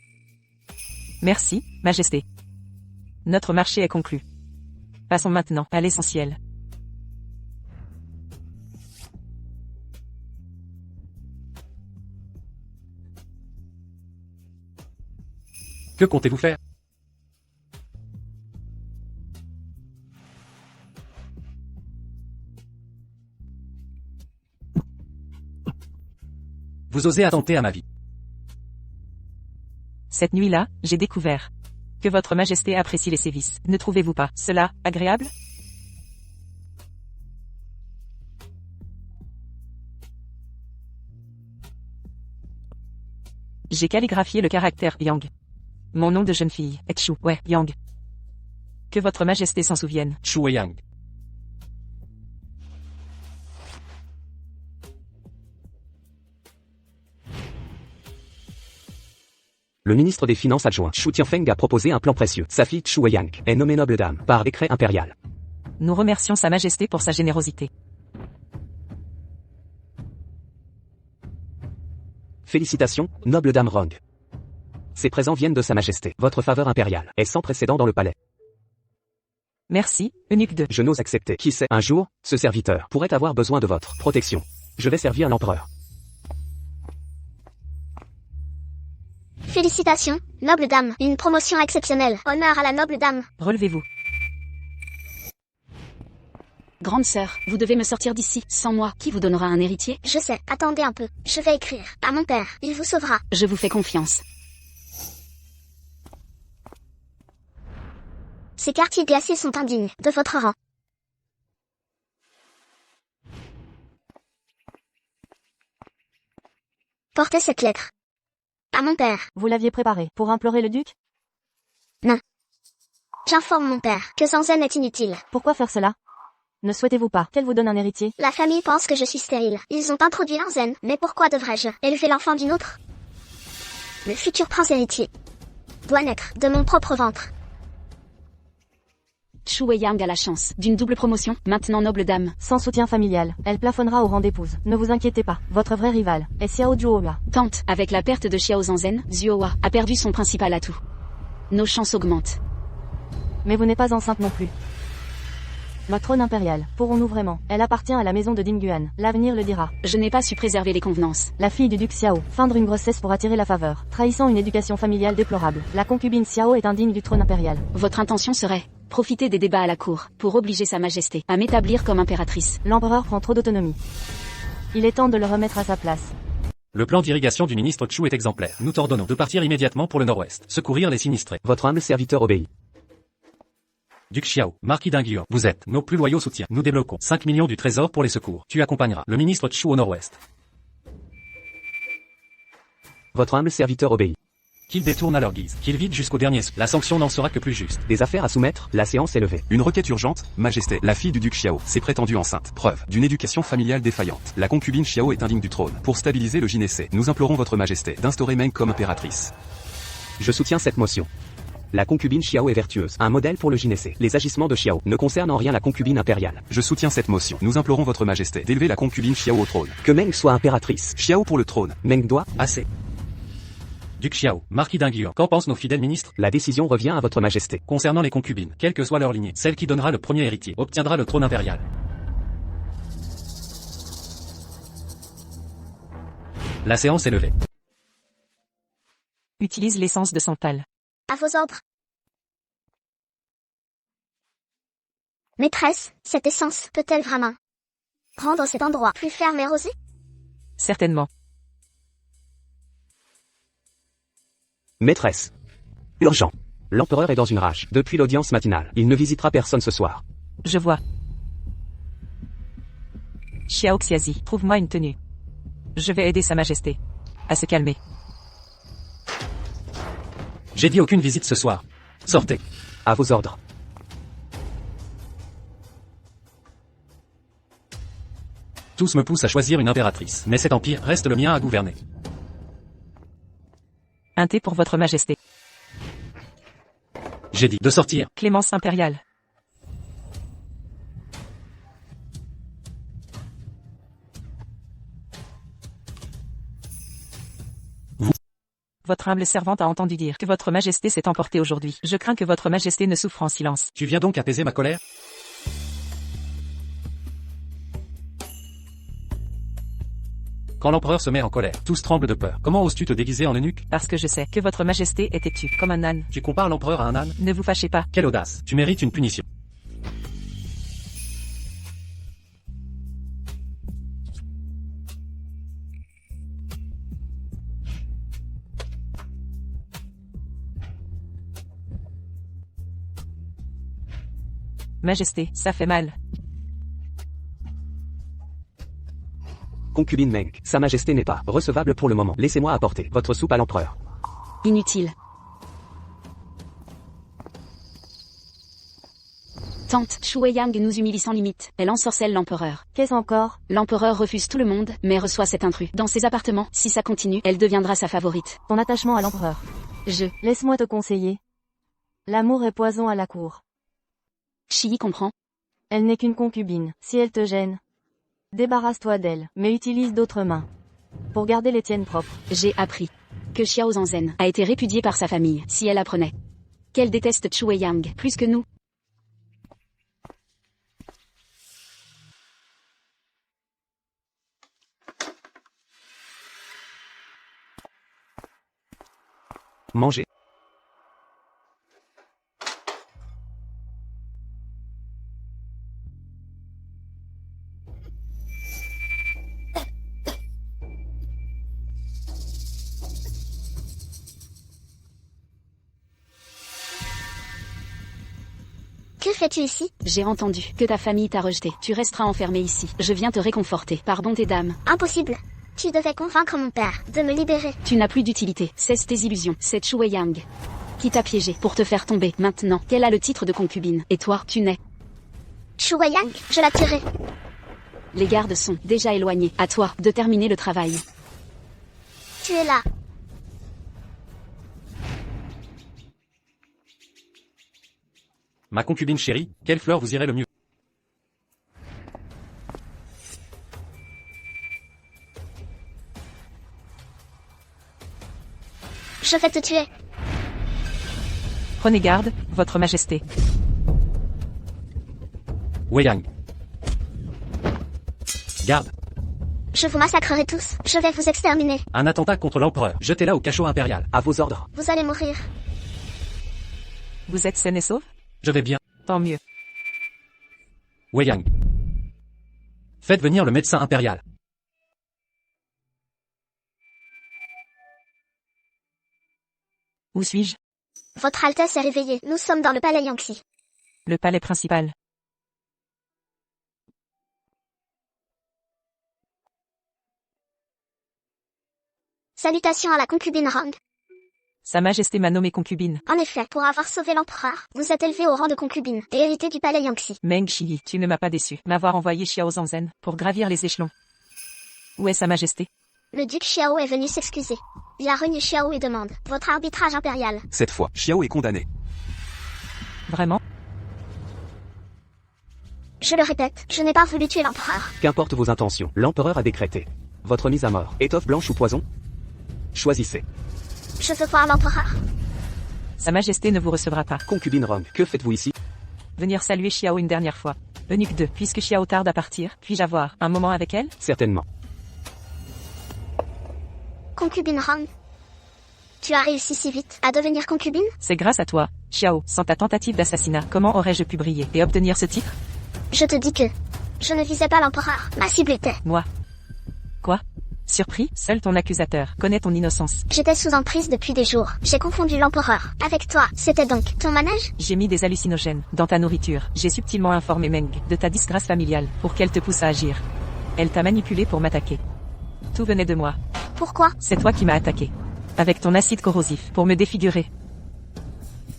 Merci, majesté. Notre marché est conclu. Passons maintenant à l'essentiel. Que comptez-vous faire? Vous osez attenter à ma vie. Cette nuit-là, j'ai découvert que votre majesté apprécie les sévices. Ne trouvez-vous pas cela agréable? J'ai calligraphié le caractère Yang. Mon nom de jeune fille est Chu Wei Yang. Que votre majesté s'en souvienne. Chu Weiyang. Le ministre des Finances adjoint Chu Tianfeng a proposé un plan précieux. Sa fille Chu Weiyang est nommée noble dame par décret impérial. Nous remercions sa majesté pour sa générosité. Félicitations, noble dame Rong. Ces présents viennent de sa majesté. Votre faveur impériale est sans précédent dans le palais. Merci, eunuque de. Je n'ose accepter. Qui sait, un jour, ce serviteur pourrait avoir besoin de votre protection. Je vais servir l'empereur. Félicitations, noble dame. Une promotion exceptionnelle. Honneur à la noble dame. Relevez-vous. Grande sœur, vous devez me sortir d'ici. Sans moi, qui vous donnera un héritier? Je sais, attendez un peu. Je vais écrire à mon père. Il vous sauvera. Je vous fais confiance. Ces quartiers glacés sont indignes de votre rang. Portez cette lettre. À mon père. Vous l'aviez préparé pour implorer le duc? J'informe mon père que Zanzen est inutile. Pourquoi faire cela? Ne souhaitez-vous pas qu'elle vous donne un héritier? La famille pense que je suis stérile. Ils ont introduit Zanzen, mais pourquoi devrais-je élever l'enfant d'une autre? Le futur prince héritier doit naître de mon propre ventre. Chu Weiyang a la chance d'une double promotion, maintenant noble dame. Sans soutien familial, elle plafonnera au rang d'épouse. Ne vous inquiétez pas, votre vrai rival est Xiao Zhuohua. Tante, avec la perte de Xiao Zanzen, Zhuohua a perdu son principal atout. Nos chances augmentent. Mais vous n'êtes pas enceinte non plus. Notre trône impérial, pourrons-nous vraiment? Elle appartient à la maison de Dingyuan. L'avenir le dira. Je n'ai pas su préserver les convenances. La fille du duc Xiao, feindre une grossesse pour attirer la faveur, trahissant une éducation familiale déplorable. La concubine Xiao est indigne du trône impérial. Votre intention serait profiter des débats à la cour pour obliger sa majesté à m'établir comme impératrice. L'empereur prend trop d'autonomie. Il est temps de le remettre à sa place. Le plan d'irrigation du ministre Chu est exemplaire. Nous t'ordonnons de partir immédiatement pour le nord-ouest, secourir les sinistrés. Votre humble serviteur obéit. Duc Xiao, marquis d'Inguian, vous êtes nos plus loyaux soutiens. Nous débloquons 5 millions du trésor pour les secours. Tu accompagneras le ministre Chu au nord-ouest. Votre humble serviteur obéit. Qu'ils détournent à leur guise, qu'ils vident jusqu'au dernier sou. La sanction n'en sera que plus juste. Des affaires à soumettre, la séance est levée. Une requête urgente, Majesté, la fille du duc Xiao s'est prétendue enceinte. Preuve d'une éducation familiale défaillante. La concubine Xiao est indigne du trône. Pour stabiliser le gynécée, nous implorons votre Majesté d'instaurer Meng comme impératrice. Je soutiens cette motion. La concubine Xiao est vertueuse, un modèle pour le gynécée. Les agissements de Xiao ne concernent en rien la concubine impériale. Je soutiens cette motion. Nous implorons votre Majesté d'élever la concubine Xiao au trône. Que Meng soit impératrice. Xiao pour le trône. Meng doit. Assez. Duc Xiao, marquis d'Inguian, qu'en pensent nos fidèles ministres? La décision revient à votre Majesté. Concernant les concubines, quelle que soit leur lignée, celle qui donnera le premier héritier obtiendra le trône impérial. La séance est levée. Utilise l'essence de santal. À vos ordres. Maîtresse, cette essence peut-elle vraiment rendre cet endroit plus ferme et rosé? Certainement. Maîtresse. Urgent. L'empereur est dans une rage. Depuis l'audience matinale, il ne visitera personne ce soir. Je vois. Xiao Xiazi, trouve-moi une tenue. Je vais aider sa majesté à se calmer. J'ai dit aucune visite ce soir. Sortez. À vos ordres. Tous me poussent à choisir une impératrice, mais cet empire reste le mien à gouverner. Un thé pour votre majesté. J'ai dit de sortir. Clémence impériale. Votre humble servante a entendu dire que votre majesté s'est emportée aujourd'hui. Je crains que votre majesté ne souffre en silence. Tu viens donc apaiser ma colère? Quand l'empereur se met en colère, tous tremblent de peur. Comment oses-tu te déguiser en eunuque? Parce que je sais que votre majesté est têtue, comme un âne. Tu compares l'empereur à un âne? Ne vous fâchez pas. Quelle audace! Tu mérites une punition. Majesté, ça fait mal. Concubine Meng, Sa Majesté n'est pas recevable pour le moment. Laissez-moi apporter votre soupe à l'empereur. Inutile. Tante, Shu Weiyang nous humilie sans limite. Elle ensorcelle l'empereur. Qu'est-ce encore? L'empereur refuse tout le monde, mais reçoit cet intrus. Dans ses appartements, si ça continue, elle deviendra sa favorite. Ton attachement à l'empereur. Laisse-moi te conseiller. L'amour est poison à la cour. Shi comprend. Elle n'est qu'une concubine. Si elle te gêne, débarrasse-toi d'elle, mais utilise d'autres mains. Pour garder les tiennes propres. J'ai appris que Xiao Zanzhen a été répudiée par sa famille. Si elle apprenait qu'elle déteste Shu Weiyang plus que nous. Mangez. Que fais-tu ici? J'ai entendu que ta famille t'a rejeté. Tu resteras enfermé ici. Je viens te réconforter. Par bonté d'âme. Impossible. Tu devais convaincre mon père de me libérer. Tu n'as plus d'utilité. Cesse tes illusions. C'est Shu Weiyang qui t'a piégé pour te faire tomber. Maintenant qu'elle a le titre de concubine. Et toi, tu n'es. Shu Weiyang, je la tuerai. Les gardes sont déjà éloignés. À toi de terminer le travail. Tu es là. Ma concubine chérie, quelle fleur vous irait le mieux? Je vais te tuer. Prenez garde, votre majesté. Weiyang. Garde. Je vous massacrerai tous. Je vais vous exterminer. Un attentat contre l'empereur. Jetez-la au cachot impérial. À vos ordres. Vous allez mourir. Vous êtes saine et sauve? Je vais bien. Tant mieux. Weiyang. Faites venir le médecin impérial. Où suis-je? Votre Altesse est réveillée. Nous sommes dans le palais Yangxi. Le palais principal. Salutations à la concubine Rang. Sa majesté m'a nommée concubine. En effet, pour avoir sauvé l'empereur, vous êtes élevée au rang de concubine et héritée du palais Yangxi. Meng Shi, tu ne m'as pas déçu. M'avoir envoyé Xiao Zanzhen pour gravir les échelons. Où est sa majesté? Le duc Xiao est venu s'excuser. Il a renié Xiao et demande votre arbitrage impérial. Cette fois, Xiao est condamné. Vraiment? Je le répète, je n'ai pas voulu tuer l'empereur. Qu'importe vos intentions, l'empereur a décrété votre mise à mort. Étoffe blanche ou poison? Choisissez. Je veux voir l'empereur. Sa majesté ne vous recevra pas. Concubine Rong, que faites-vous ici? Venir saluer Xiao une dernière fois. Eunuque 2, puisque Xiao tarde à partir, puis-je avoir un moment avec elle? Certainement. Concubine Rang. Tu as réussi si vite à devenir concubine? C'est grâce à toi, Xiao. Sans ta tentative d'assassinat, comment aurais-je pu briller et obtenir ce titre? Je te dis que je ne visais pas l'empereur. Ma cible était. Moi. Quoi? Surpris, seul ton accusateur connaît ton innocence. J'étais sous emprise depuis des jours. J'ai confondu l'empereur avec toi. C'était donc ton manège? J'ai mis des hallucinogènes dans ta nourriture. J'ai subtilement informé Meng de ta disgrâce familiale pour qu'elle te pousse à agir. Elle t'a manipulé pour m'attaquer. Tout venait de moi. Pourquoi? C'est toi qui m'as attaqué. Avec ton acide corrosif pour me défigurer.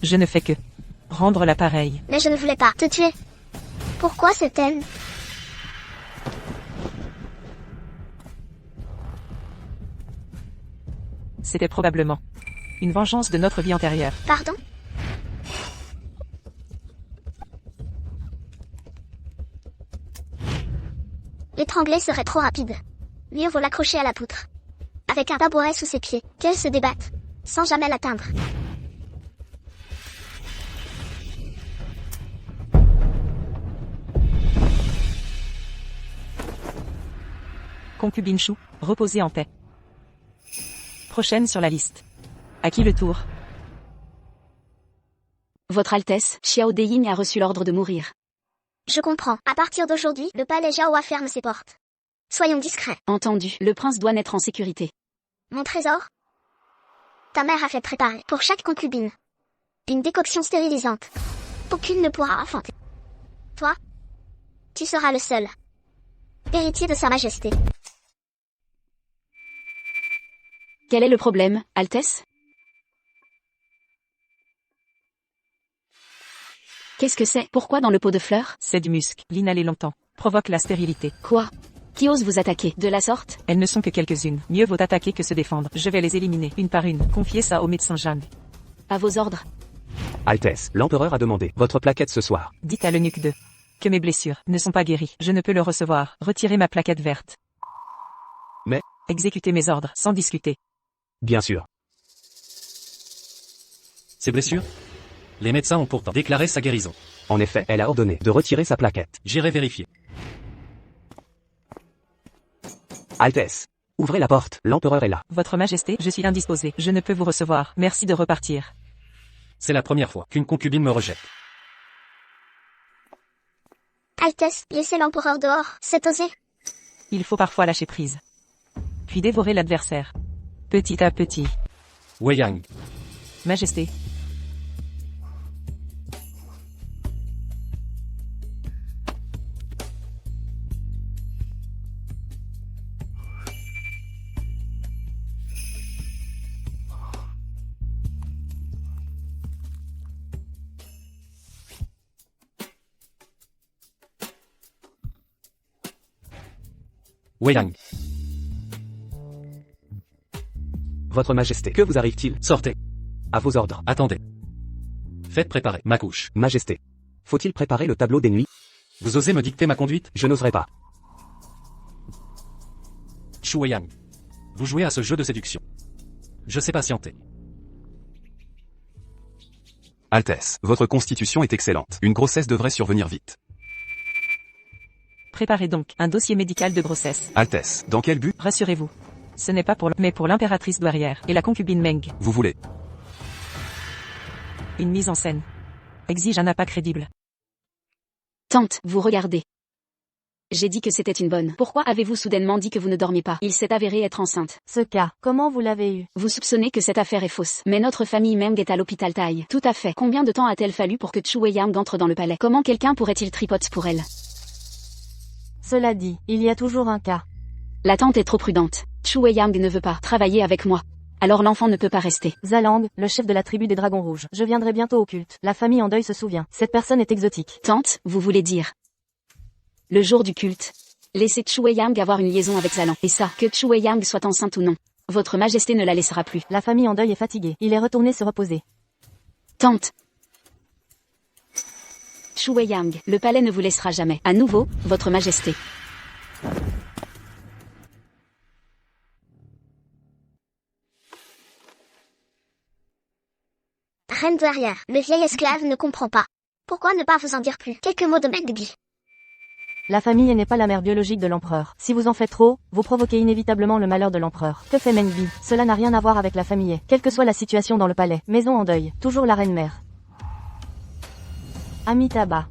Je ne fais que rendre l'appareil. Mais je ne voulais pas te tuer. Pourquoi cette haine? C'était probablement une vengeance de notre vie antérieure. Pardon? L'étrangler serait trop rapide. Mieux vaut l'accrocher à la poutre. Avec un tabouret sous ses pieds, qu'elle se débatte, sans jamais l'atteindre. Concubine Chou, reposez en paix. Prochaine sur la liste. À qui le tour? Votre Altesse, Xiao Deying a reçu l'ordre de mourir. Je comprends. À partir d'aujourd'hui, le palais Jiaohua ferme ses portes. Soyons discrets. Entendu, le prince doit naître en sécurité. Mon trésor? Ta mère a fait préparer, pour chaque concubine, une décoction stérilisante. Aucune ne pourra enfanter. Toi, tu seras le seul héritier de Sa Majesté. Quel est le problème, Altesse? Qu'est-ce que c'est? Pourquoi dans le pot de fleurs? C'est du musc. L'inhaler longtemps provoque la stérilité. Quoi? Qui ose vous attaquer? De la sorte? Elles ne sont que quelques-unes. Mieux vaut attaquer que se défendre. Je vais les éliminer, une par une. Confiez ça au médecin Zhang. À vos ordres. Altesse, l'empereur a demandé votre plaquette ce soir. Dites à l'eunuque 2 que mes blessures ne sont pas guéries. Je ne peux le recevoir. Retirez ma plaquette verte. Mais... Exécutez mes ordres, sans discuter. Bien sûr. Ses blessures? Les médecins ont pourtant déclaré sa guérison. En effet, elle a ordonné de retirer sa plaquette. J'irai vérifier. Altesse, ouvrez la porte, l'empereur est là. Votre Majesté, je suis indisposé. Je ne peux vous recevoir. Merci de repartir. C'est la première fois qu'une concubine me rejette. Altesse, laissez l'empereur dehors, c'est osé. Il faut parfois lâcher prise. Puis dévorer l'adversaire. Petit à petit. Wei Yang. Majesté. Wei Yang. Votre Majesté, que vous arrive-t-il? Sortez. À vos ordres. Attendez. Faites préparer ma couche. Majesté. Faut-il préparer le tableau des nuits? Vous osez me dicter ma conduite? Je n'oserais pas. Shu Wei Yang. Vous jouez à ce jeu de séduction. Je sais patienter. Altesse, votre constitution est excellente. Une grossesse devrait survenir vite. Préparez donc un dossier médical de grossesse. Altesse, dans quel but? Rassurez-vous. Ce n'est pas mais pour l'impératrice douairière et la concubine Meng. Vous voulez? Une mise en scène exige un appât crédible. Tante, vous regardez. J'ai dit que c'était une bonne. Pourquoi avez-vous soudainement dit que vous ne dormiez pas? Il s'est avéré être enceinte. Ce cas, comment vous l'avez eu? Vous soupçonnez que cette affaire est fausse. Mais notre famille Meng est à l'hôpital Tai. Tout à fait. Combien de temps a-t-elle fallu pour que Chu Weiyang entre dans le palais? Comment quelqu'un pourrait-il tripoter pour elle? Cela dit, il y a toujours un cas. La tante est trop prudente. Chu Weiyang ne veut pas travailler avec moi. Alors l'enfant ne peut pas rester. Zalang, le chef de la tribu des Dragons Rouges. Je viendrai bientôt au culte. La famille en deuil se souvient. Cette personne est exotique. Tante, vous voulez dire? Le jour du culte. Laissez Chu Weiyang avoir une liaison avec Zalang. Et ça, que Chu Weiyang soit enceinte ou non. Votre Majesté ne la laissera plus. La famille en deuil est fatiguée. Il est retourné se reposer. Tante. Chu Weiyang, le palais ne vous laissera jamais. À nouveau, Votre Majesté. Reine douairière, le vieil esclave ne comprend pas. Pourquoi ne pas vous en dire plus? Quelques mots de Mengbi. La famille n'est pas la mère biologique de l'empereur. Si vous en faites trop, vous provoquez inévitablement le malheur de l'empereur. Que fait Mengbi? Cela n'a rien à voir avec la famille. Quelle que soit la situation dans le palais, maison en deuil, toujours la reine-mère. Amitabha.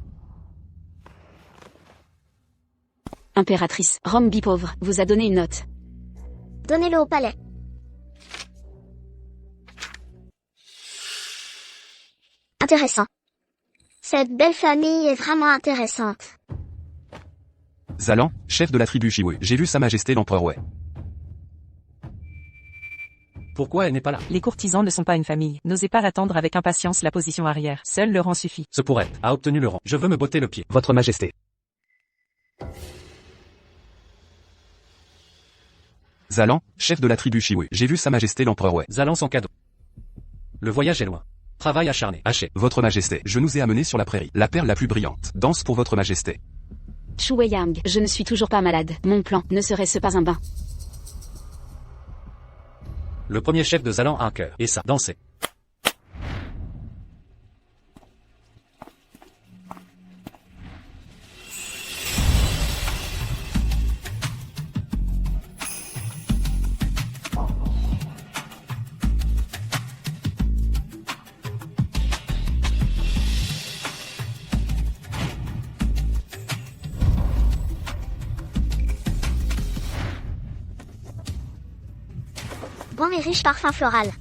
Impératrice, Rombi pauvre, vous a donné une note. Donnez-le au palais. Intéressant. Cette belle famille est vraiment intéressante. Zalan, chef de la tribu Shiwei. J'ai vu Sa Majesté l'empereur Wei. Pourquoi elle n'est pas là? Les courtisans ne sont pas une famille. N'osez pas attendre avec impatience la position arrière. Seul le rang suffit. Ce pour être a obtenu le rang. Je veux me botter le pied. Votre Majesté. Zalan, chef de la tribu Shiwu. J'ai vu Sa Majesté l'Empereur Wei. Zalan son cadeau. Le voyage est loin. Travail acharné. Haché. Votre Majesté, je nous ai amenés sur la prairie. La perle la plus brillante. Danse pour Votre Majesté. Chu Weiyang, je ne suis toujours pas malade. Mon plan, ne serait-ce pas un bain? Le premier chef de Zalan a un cœur. Et ça, danser. Bon et riche parfum floral.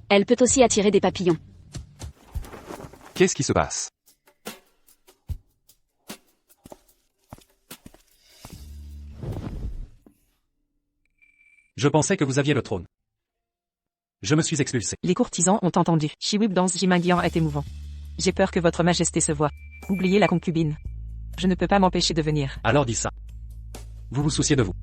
Elle peut aussi attirer des papillons. Qu'est-ce qui se passe? Je pensais que vous aviez le trône. Je me suis expulsé. Les courtisans ont entendu. Shiwib dans Jimanguian est émouvant. J'ai peur que votre majesté se voie. Oubliez la concubine. Je ne peux pas m'empêcher de venir. Alors dis ça. Vous vous souciez de vous.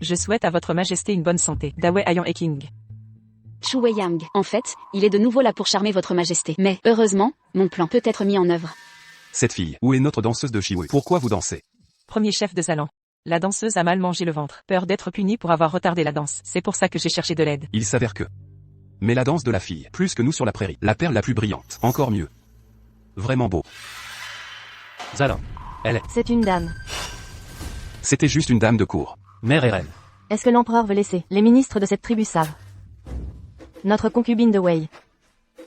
Je souhaite à votre majesté une bonne santé. Dawei Ayan et King. Chu Weiyang, en fait, il est de nouveau là pour charmer votre majesté. Mais, heureusement, mon plan peut être mis en œuvre. Cette fille, où est notre danseuse de Shiwu? Pourquoi vous dansez? Premier chef de Zalan. La danseuse a mal mangé le ventre. Peur d'être punie pour avoir retardé la danse. C'est pour ça que j'ai cherché de l'aide. Il s'avère que... Mais la danse de la fille, plus que nous sur la prairie. La perle la plus brillante. Encore mieux. Vraiment beau. Zalan. Elle est C'est une dame. C'était juste une dame de cour. mère et reine. Est-ce que l'empereur veut laisser? Les ministres de cette tribu savent. Notre concubine de Wei.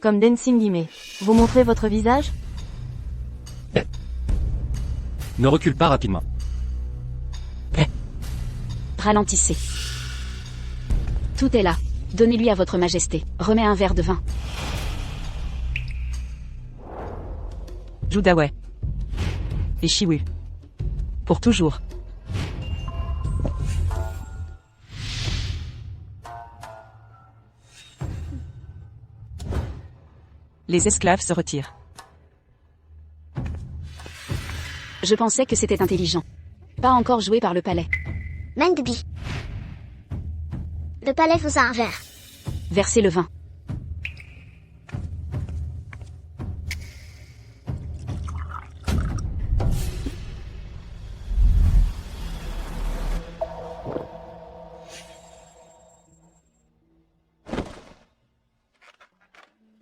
Comme Dancing Guimé. Vous montrez votre visage? Ne recule pas rapidement. Ralentissez. Tout est là. Donnez-lui à votre majesté. Remets un verre de vin. Joue Dawei. Et Shiwu. Pour toujours. Les esclaves se retirent. Je pensais que c'était intelligent. Pas encore joué par le palais. Mengbi. Le palais vous a un verre. Versez le vin.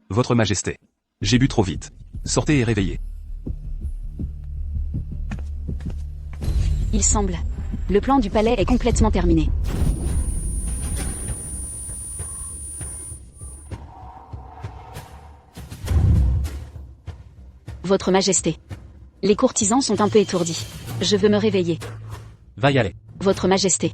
Votre Majesté. J'ai bu trop vite. Sortez et réveillez. Il semble. Le plan du palais est complètement terminé. Votre Majesté. Les courtisans sont un peu étourdis. Je veux me réveiller. Va y aller. Votre Majesté.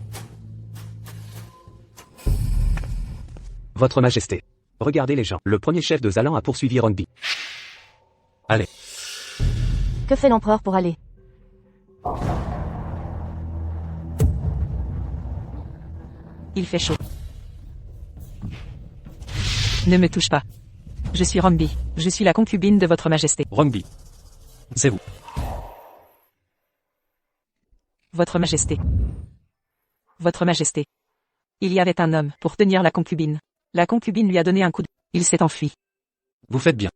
Votre Majesté. Regardez les gens. Le premier chef de Zalan a poursuivi Rongbi. Allez. Que fait l'empereur pour aller? Il fait chaud. Ne me touche pas. Je suis Rongbi. Je suis la concubine de votre majesté. Rongbi. C'est vous. Votre majesté. Votre majesté. Il y avait un homme pour tenir la concubine. La concubine lui a donné un coup de... Il s'est enfui. Vous faites bien.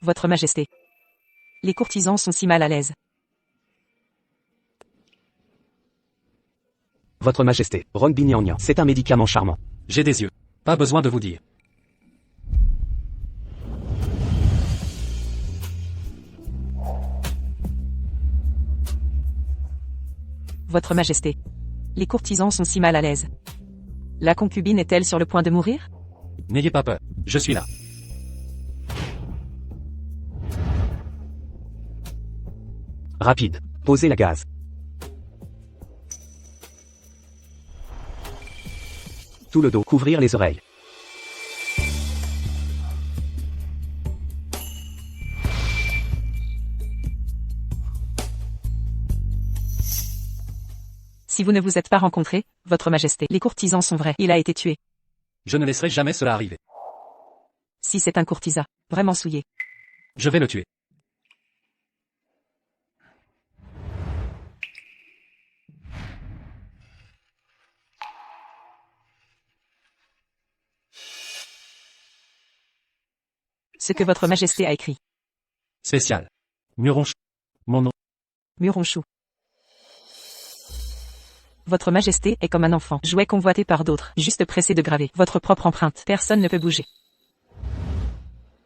Votre majesté. Les courtisans sont si mal à l'aise. Votre Majesté, Rongbi Nian, c'est un médicament charmant. J'ai des yeux. Pas besoin de vous dire. Votre majesté. Les courtisans sont si mal à l'aise. La concubine est-elle sur le point de mourir? N'ayez pas peur. Je suis là. Rapide. Posez la gaz. Tout le dos, couvrir les oreilles. Si vous ne vous êtes pas rencontrés, votre majesté, les courtisans sont vrais. Il a été tué. Je ne laisserai jamais cela arriver. Si c'est un courtisan, vraiment souillé. Je vais le tuer. Ce que votre majesté a écrit. Spécial. Muronche. Mon nom. Muronchou. Votre majesté est comme un enfant, jouet convoité par d'autres, juste pressé de graver votre propre empreinte. Personne ne peut bouger.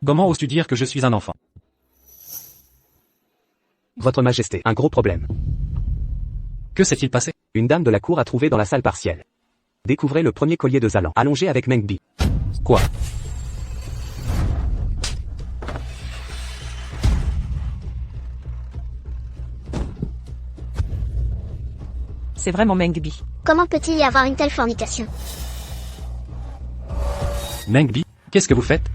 Comment oses-tu dire que je suis un enfant? Votre majesté, un gros problème. Que s'est-il passé? Une dame de la cour a trouvé dans la salle partielle. Découvrez le premier collier de Zalan, allongé avec Mengbi. Quoi? C'est vraiment Mengbi. Comment peut-il y avoir une telle fornication? Mengbi, qu'est-ce que vous faites?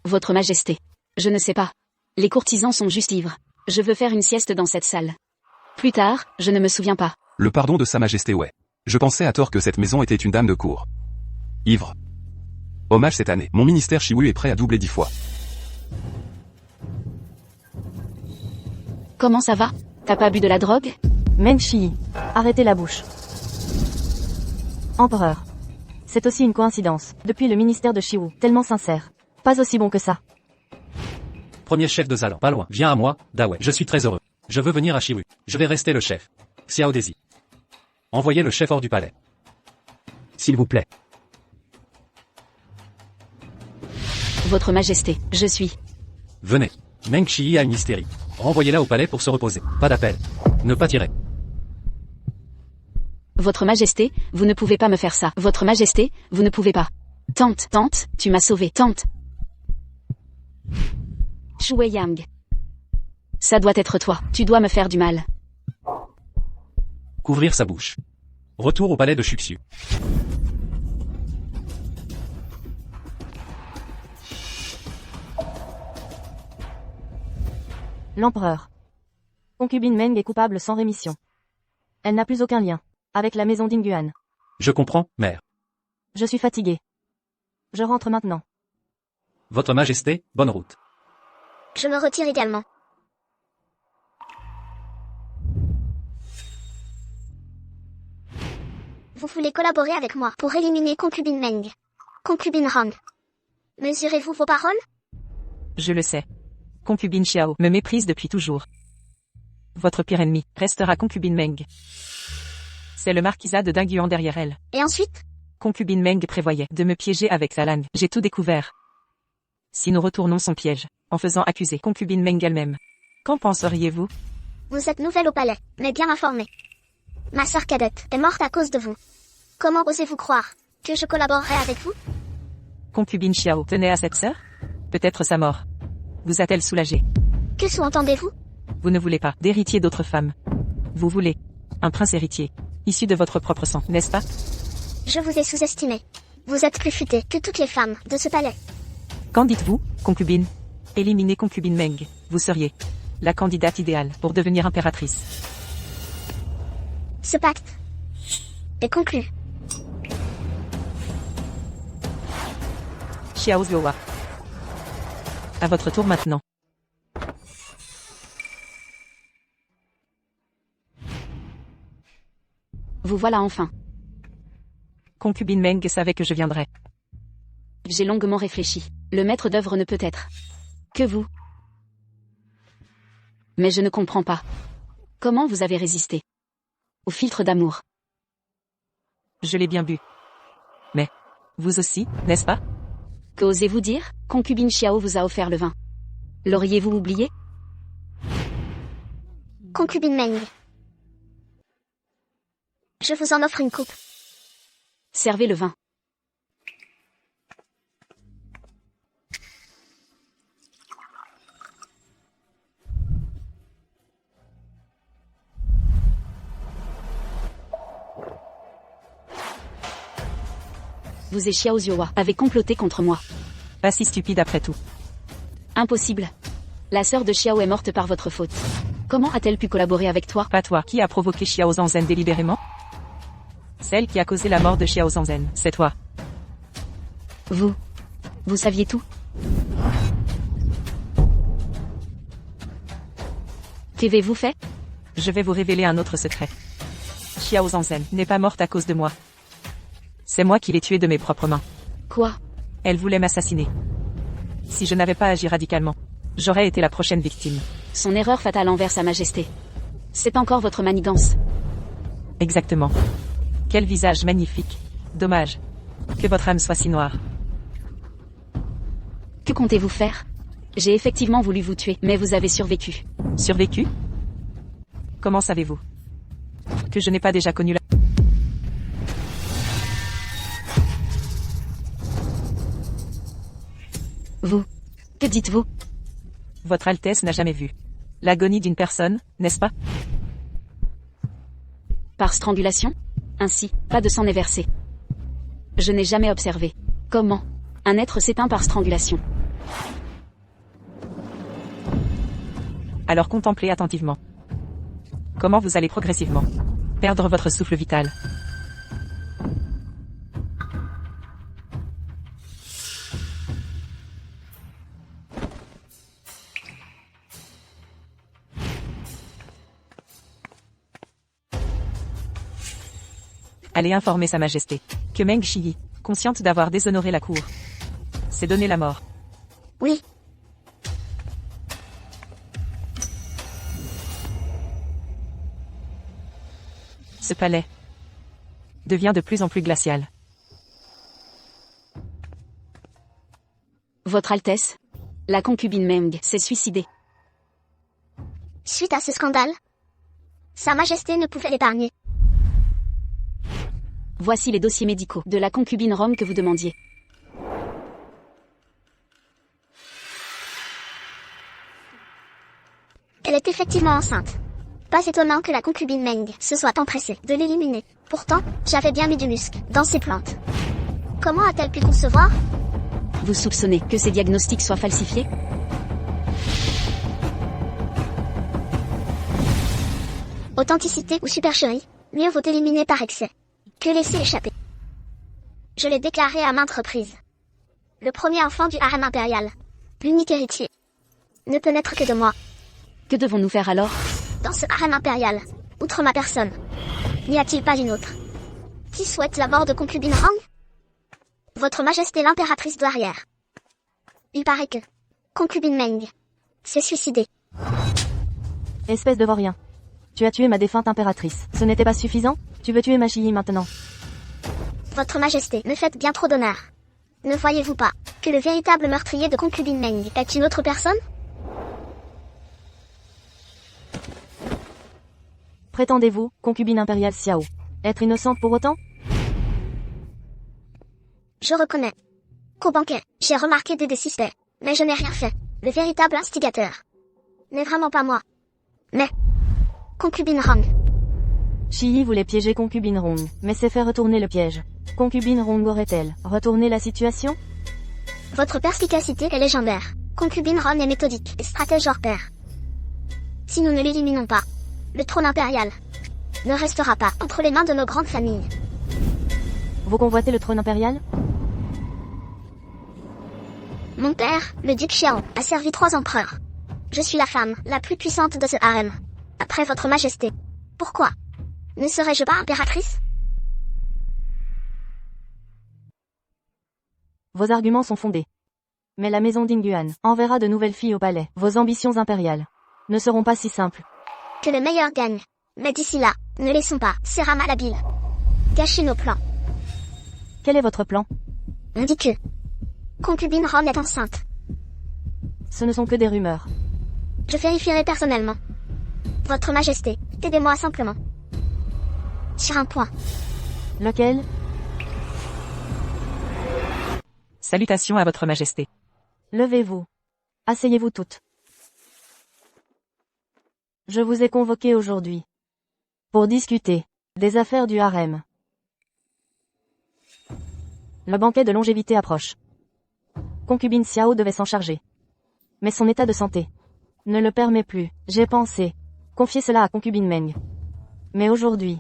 Votre majesté. Je ne sais pas. Les courtisans sont juste ivres. Je veux faire une sieste dans cette salle. Plus tard, je ne me souviens pas. Le pardon de sa majesté, ouais. Je pensais à tort que cette maison était une dame de cour. Ivre. Hommage cette année. Mon ministère Shiwu est prêt à doubler 10 fois. Comment ça va? T'as pas bu de la drogue? Meng Shi, arrêtez la bouche. Empereur. C'est aussi une coïncidence. Depuis le ministère de Shiwu, tellement sincère. Pas aussi bon que ça. Premier chef de Zalan. Pas loin. Viens à moi, Dawei. Je suis très heureux. Je veux venir à Shiwu. Je vais rester le chef. Xiao Desi. Envoyez le chef hors du palais. S'il vous plaît. Votre majesté, je suis. Venez. Meng Shi a une hystérie. Renvoyez-la au palais pour se reposer. Pas d'appel. Ne pas tirer. Votre majesté, vous ne pouvez pas me faire ça. Votre majesté, vous ne pouvez pas. Tante, tu m'as sauvé. Tante. Shui Yang. Ça doit être toi. Tu dois me faire du mal. Couvrir sa bouche. Retour au palais de Shuxiu. L'empereur. Concubine Meng est coupable sans rémission. Elle n'a plus aucun lien avec la maison d'Inguan. Je comprends, mère. Je suis fatigué. Je rentre maintenant. Votre majesté, bonne route. Je me retire également. Vous voulez collaborer avec moi pour éliminer Concubine Meng. Concubine Rang. Mesurez-vous vos paroles? Je le sais. Concubine Xiao me méprise depuis toujours. Votre pire ennemi restera Concubine Meng. C'est le marquisat de Dinguan derrière elle. Et ensuite? Concubine Meng prévoyait de me piéger avec sa langue. J'ai tout découvert. Si nous retournons son piège, en faisant accuser Concubine Meng elle-même, qu'en penseriez-vous? Vous êtes nouvelle au palais, mais bien informée. Ma sœur cadette est morte à cause de vous. Comment osez-vous croire que je collaborerai avec vous? Concubine Xiao tenait à cette sœur? Peut-être sa mort vous a-t-elle soulagé? Que sous-entendez-vous? Vous ne voulez pas d'héritier d'autres femmes. Vous voulez un prince héritier, issu de votre propre sang, n'est-ce pas? Je vous ai sous-estimé. Vous êtes plus futée que toutes les femmes de ce palais. Qu'en dites-vous, concubine? Éliminer Concubine Meng, vous seriez la candidate idéale pour devenir impératrice. Ce pacte est conclu. Xiao Zhuohua. À votre tour maintenant. Vous voilà enfin. Concubine Meng savait que je viendrais. J'ai longuement réfléchi. Le maître d'œuvre ne peut être que vous. Mais je ne comprends pas. Comment vous avez résisté au filtre d'amour? Je l'ai bien bu. Mais, vous aussi, n'est-ce pas? Que osez-vous dire? Concubine Xiao vous a offert le vin. L'auriez-vous oublié? Concubine Meng. Je vous en offre une coupe. Servez le vin. Vous et Xiao Zhuohua avez comploté contre moi. Pas si stupide après tout. Impossible. La sœur de Xiao est morte par votre faute. Comment a-t-elle pu collaborer avec toi? Pas toi. Qui a provoqué Xiao Zhanzhen délibérément? Celle qui a causé la mort de Xiao Zhanzhen, c'est toi. Vous saviez tout? Qu'avez-vous fait? Je vais vous révéler un autre secret. Xiao Zhanzhen n'est pas morte à cause de moi. C'est moi qui l'ai tuée de mes propres mains. Quoi? Elle voulait m'assassiner. Si je n'avais pas agi radicalement, j'aurais été la prochaine victime. Son erreur fatale envers Sa Majesté. C'est encore votre manigance. Exactement. Quel visage magnifique. Dommage. Que votre âme soit si noire. Que comptez-vous faire? J'ai effectivement voulu vous tuer, mais vous avez survécu. Survécu? Comment savez-vous que je n'ai pas déjà connu la... Que dites-vous? Votre Altesse n'a jamais vu l'agonie d'une personne, n'est-ce pas? Par strangulation? Ainsi, pas de sang n'est versé. Je n'ai jamais observé comment un être s'éteint par strangulation. Alors contemplez attentivement. Comment vous allez progressivement perdre votre souffle vital. Allez informer Sa Majesté que Meng Shiyi, consciente d'avoir déshonoré la cour, s'est donné la mort. Oui. Ce palais devient de plus en plus glacial. Votre Altesse, la concubine Meng s'est suicidée. Suite à ce scandale, Sa Majesté ne pouvait l'épargner. Voici les dossiers médicaux de la concubine Rome que vous demandiez. Elle est effectivement enceinte. Pas étonnant que la concubine Meng se soit empressée de l'éliminer. Pourtant, j'avais bien mis du muscle dans ces plantes. Comment a-t-elle pu concevoir? Vous soupçonnez que ces diagnostics soient falsifiés? Authenticité ou supercherie, mieux vaut éliminer par excès que laisser échapper. Je l'ai déclaré à maintes reprises. Le premier enfant du harem impérial, l'unique héritier, ne peut naître que de moi. Que devons-nous faire alors? Dans ce harem impérial, outre ma personne, n'y a-t-il pas une autre qui souhaite la mort de concubine Rang? Votre Majesté l'impératrice douairière. Il paraît que concubine Meng s'est suicidée. Espèce de vaurien. Tu as tué ma défunte impératrice. Ce n'était pas suffisant? Tu veux tuer ma Shiyi maintenant? Votre Majesté, me faites bien trop d'honneur. Ne voyez-vous pas que le véritable meurtrier de concubine Meng est une autre personne? Prétendez-vous, concubine impériale Xiao, être innocente pour autant? Je reconnais qu'au banquet, j'ai remarqué des suspects, mais je n'ai rien fait. Le véritable instigateur n'est vraiment pas moi, mais concubine Rong. Shiyi voulait piéger concubine Rong, mais s'est fait retourner le piège. Concubine Rong aurait-elle retourné la situation? Votre perspicacité est légendaire. Concubine Rong est méthodique et stratège hors pair. Si nous ne l'éliminons pas, le trône impérial ne restera pas entre les mains de nos grandes familles. Vous convoitez le trône impérial? Mon père, le duc Xiao, a servi 3 empereurs. Je suis la femme la plus puissante de ce harem. Après votre Majesté. Pourquoi ne serais-je pas impératrice? Vos arguments sont fondés. Mais la maison d'Inguan enverra de nouvelles filles au palais. Vos ambitions impériales ne seront pas si simples. Que le meilleur gagne. Mais d'ici là, ne laissons pas Serra malhabile gâcher nos plans. Quel est votre plan? On dit que concubine Ron est enceinte. Ce ne sont que des rumeurs. Je vérifierai personnellement. Votre Majesté, aidez-moi simplement. Sur un point. Lequel? Salutations à votre Majesté. Levez-vous. Asseyez-vous toutes. Je vous ai convoqué aujourd'hui pour discuter des affaires du harem. Le banquet de longévité approche. Concubine Xiao devait s'en charger. Mais son état de santé ne le permet plus. J'ai pensé Confiez cela à concubine Meng. Mais aujourd'hui,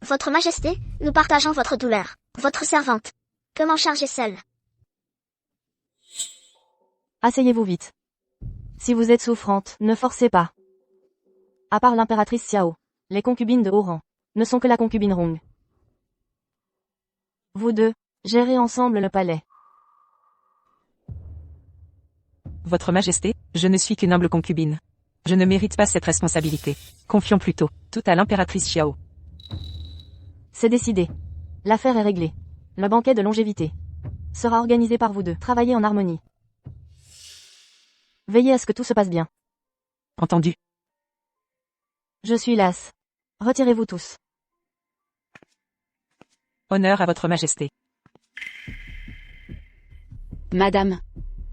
Votre Majesté, nous partageons votre douleur. Votre servante peut m'en charger seule. asseyez-vous vite. Si vous êtes souffrante, ne forcez pas. À part l'impératrice Xiao, les concubines de haut rang ne sont que la concubine Rong. Vous deux, gérez ensemble le palais. Votre Majesté, je ne suis qu'une humble concubine. Je ne mérite pas cette responsabilité. Confions plutôt tout à l'impératrice Xiao. C'est décidé. L'affaire est réglée. Le banquet de longévité sera organisé par vous deux. Travaillez en harmonie. Veillez à ce que tout se passe bien. Entendu. Je suis lasse. Retirez-vous tous. Honneur à votre Majesté. Madame,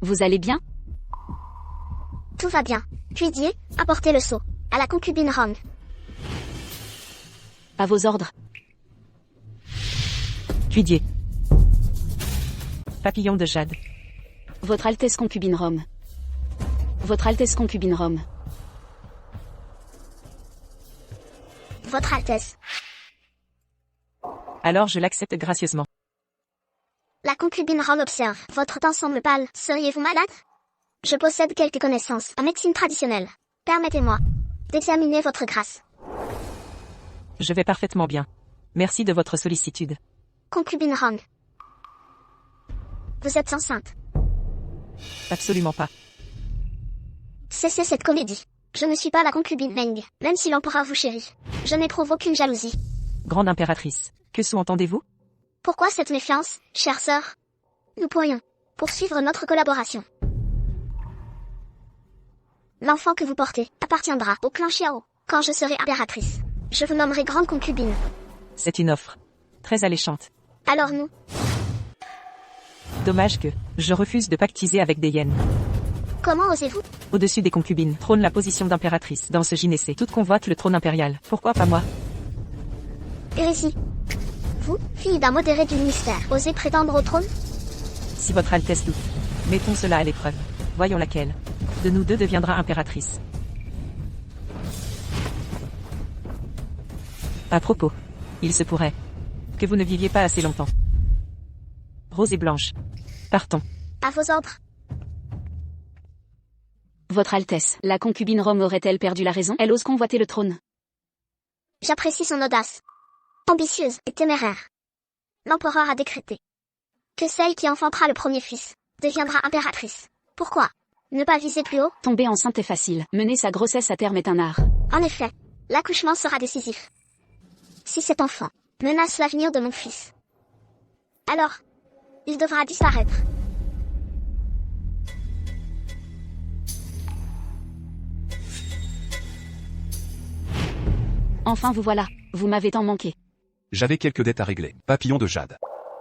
vous allez bien? Tout va bien. Cuisinier, apportez le seau. À la concubine Rong. À vos ordres. Cuidier. Papillon de jade. Votre Altesse concubine Rome. Votre Altesse concubine Rome. Votre Altesse. Alors je l'accepte gracieusement. La concubine Rong observe. Votre teint semble pâle. Seriez-vous malade? Je possède quelques connaissances en médecine traditionnelle. Permettez-moi d'examiner votre grâce. Je vais parfaitement bien. Merci de votre sollicitude. Concubine Rong. Vous êtes enceinte. Absolument pas. Cessez cette comédie. Je ne suis pas la concubine Meng, même si l'empereur vous chérit. Je n'éprouve aucune jalousie. Grande impératrice, que sous-entendez-vous? Pourquoi cette méfiance, chère sœur? Nous pourrions poursuivre notre collaboration. L'enfant que vous portez appartiendra au clan Xiao. Quand je serai impératrice, je vous nommerai grande concubine. C'est une offre très alléchante. Alors nous, Dommage que je refuse de pactiser avec des hyènes. comment osez-vous? Au-dessus des concubines trône la position d'impératrice dans ce gynécée. Toutes convoitent le trône impérial. Pourquoi pas moi? Hérésie. Vous, fille d'un modéré du ministère, osez prétendre au trône? Si votre Altesse doute, mettons cela à l'épreuve. Voyons laquelle de nous deux deviendra impératrice. À propos, il se pourrait que vous ne viviez pas assez longtemps. Rose et Blanche, partons. À vos ordres. Votre Altesse, la concubine Rome aurait-elle perdu la raison? Elle ose convoiter le trône. J'apprécie son audace. Ambitieuse et téméraire. L'empereur a décrété que celle qui enfantera le premier fils deviendra impératrice. Pourquoi ne pas viser plus haut? Tomber enceinte est facile. Mener sa grossesse à terme est un art. En effet, l'accouchement sera décisif. Si cet enfant menace l'avenir de mon fils, alors, il devra disparaître. Enfin vous voilà. Vous m'avez tant manqué. J'avais quelques dettes à régler. Papillon de jade.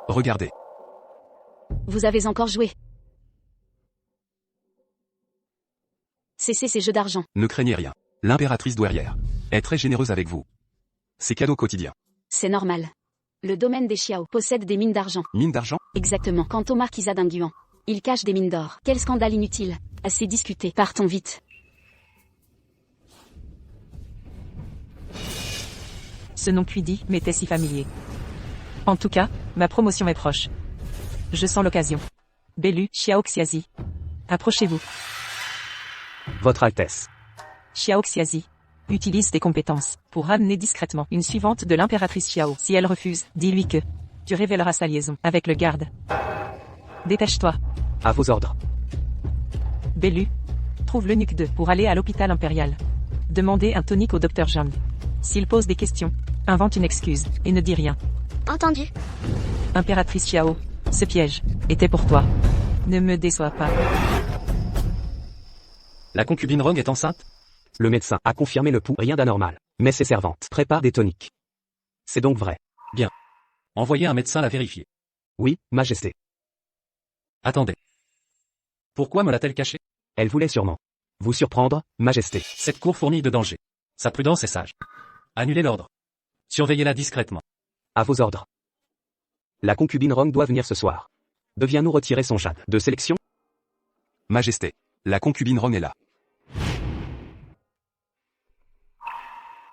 Regardez. Vous avez encore joué. Cessez ces jeux d'argent. Ne craignez rien. L'impératrice douairière est très généreuse avec vous. C'est cadeau quotidien. C'est normal. Le domaine des Xiao possède des mines d'argent. Mine d'argent? Exactement. Quant au marquisat d'Inguan, il cache des mines d'or. Quel scandale inutile. Assez discuté. Partons vite. Ce nom Cuidi m'était si familier. En tout cas, ma promotion est proche. Je sens l'occasion. Bellu, Xiao Xiazi. Approchez-vous. Votre Altesse. Xiao Xiazi utilise tes compétences pour ramener discrètement une suivante de l'impératrice Xiao. Si elle refuse, dis-lui que tu révéleras sa liaison avec le garde. Dépêche-toi. À vos ordres. Bellu, trouve l'eunuque 2 pour aller à l'hôpital impérial. Demandez un tonique au docteur Zhang. S'il pose des questions, invente une excuse et ne dis rien. Entendu. Impératrice Xiao, ce piège était pour toi. Ne me déçois pas. La concubine Rong est enceinte? Le médecin a confirmé le pouls, rien d'anormal. Mais ses servantes préparent des toniques. C'est donc vrai. Bien. Envoyez un médecin la vérifier. Oui, Majesté. Attendez. Pourquoi me l'a-t-elle cachée? Elle voulait sûrement vous surprendre, Majesté. Cette cour fourmille de dangers. Sa prudence est sage. Annulez l'ordre. Surveillez-la discrètement. À vos ordres. La concubine Rong doit venir ce soir. Deviens-nous retirer son jade de sélection? Majesté. La concubine Rong est là.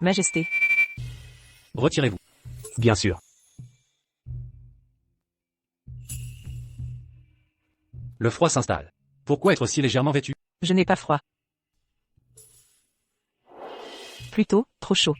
Majesté. Retirez-vous. Bien sûr. Le froid s'installe. Pourquoi être si légèrement vêtu? Je n'ai pas froid. Plutôt, trop chaud.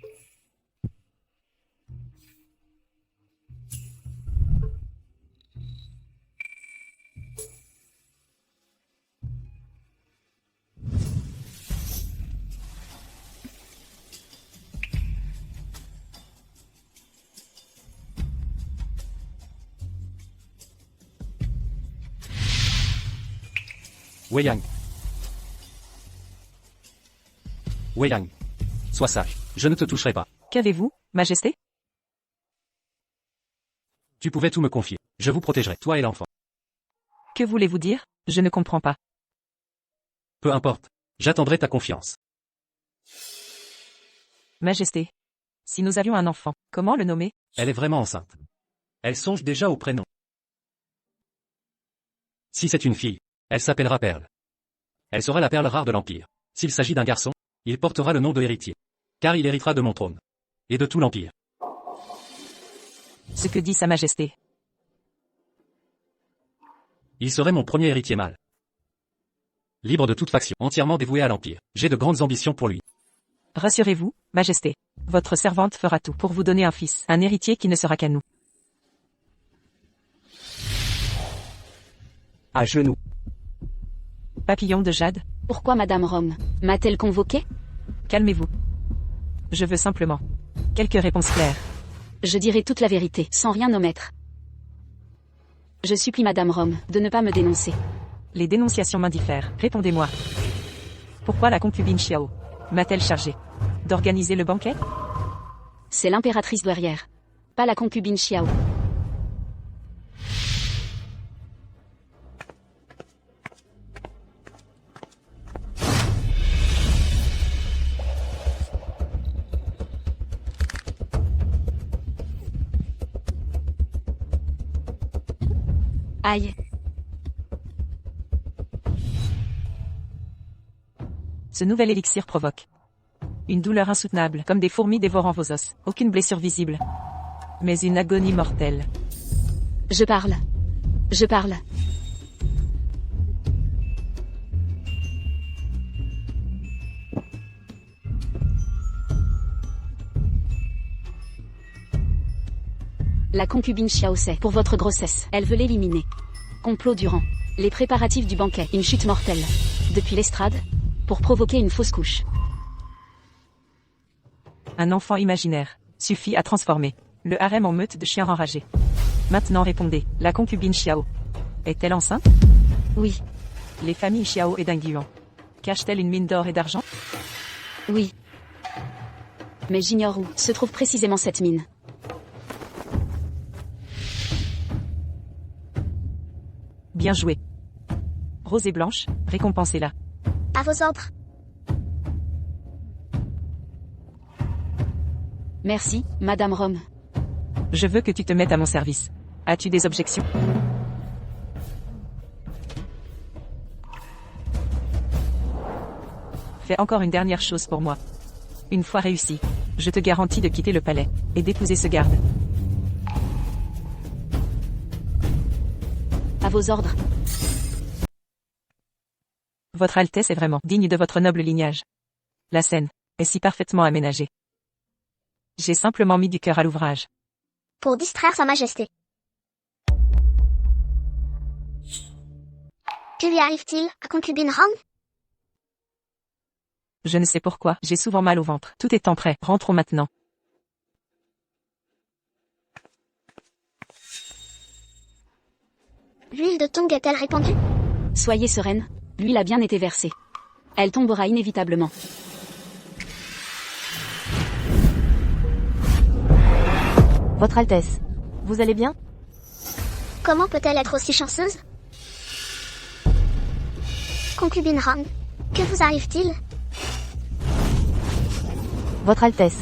Wei Yang. Wei Yang. Sois sage. Je ne te toucherai pas. Qu'avez-vous, Majesté? Tu pouvais tout me confier. Je vous protégerai, toi et l'enfant. Que voulez-vous dire? Je ne comprends pas. Peu importe. J'attendrai ta confiance. Majesté. Si nous avions un enfant, comment le nommer? Elle est vraiment enceinte. Elle songe déjà au prénom. Si c'est une fille, elle s'appellera Perle. Elle sera la perle rare de l'Empire. S'il s'agit d'un garçon, il portera le nom de héritier. Car il héritera de mon trône. Et de tout l'Empire. Ce que dit Sa Majesté. Il serait mon premier héritier mâle. Libre de toute faction, entièrement dévoué à l'Empire. J'ai de grandes ambitions pour lui. Rassurez-vous, Majesté. Votre servante fera tout pour vous donner un fils, un héritier qui ne sera qu'à nous. À genoux. Papillon de jade, Pourquoi Madame Rome m'a-t-elle convoqué? calmez-vous. Je veux simplement quelques réponses claires. Je dirai toute la vérité, sans rien omettre. Je supplie Madame Rome de ne pas me dénoncer. Les dénonciations m'indiffèrent. Répondez-moi. Pourquoi la concubine Xiao m'a-t-elle chargée d'organiser le banquet? C'est l'impératrice douairière, pas la concubine Xiao. Aïe. Ce nouvel élixir provoque une douleur insoutenable, comme des fourmis dévorant vos os. Aucune blessure visible, mais une agonie mortelle. Je parle. Je parle. La concubine Xiao sait pour votre grossesse. Elle veut l'éliminer. Complot durant les préparatifs du banquet. Une chute mortelle. Depuis l'estrade. Pour provoquer une fausse couche. Un enfant imaginaire suffit à transformer le harem en meute de chiens enragés. Maintenant répondez, la concubine Xiao est-elle enceinte? Oui. Les familles Xiao et Dingyuan cachent-elles une mine d'or et d'argent? Oui. Mais j'ignore où se trouve précisément cette mine. Bien joué. Rose et Blanche, récompensez-la. À vos ordres. Merci, Madame Rome. Je veux que tu te mettes à mon service. As-tu des objections? Fais encore une dernière chose pour moi. Une fois réussi, je te garantis de quitter le palais et d'épouser ce garde. À vos ordres. Votre Altesse est vraiment digne de votre noble lignage. La scène est si parfaitement aménagée. J'ai simplement mis du cœur à l'ouvrage. Pour distraire Sa Majesté. Que lui arrive-t-il à concubine Rome? Je ne sais pourquoi, j'ai souvent mal au ventre. Tout étant prêt, rentrons maintenant. L'huile de Tong est-elle répandue? Soyez sereine, l'huile a bien été versée. Elle tombera inévitablement. Votre Altesse. Vous allez bien? Comment peut-elle être aussi chanceuse? Concubine Rome, que vous arrive-t-il? Votre Altesse.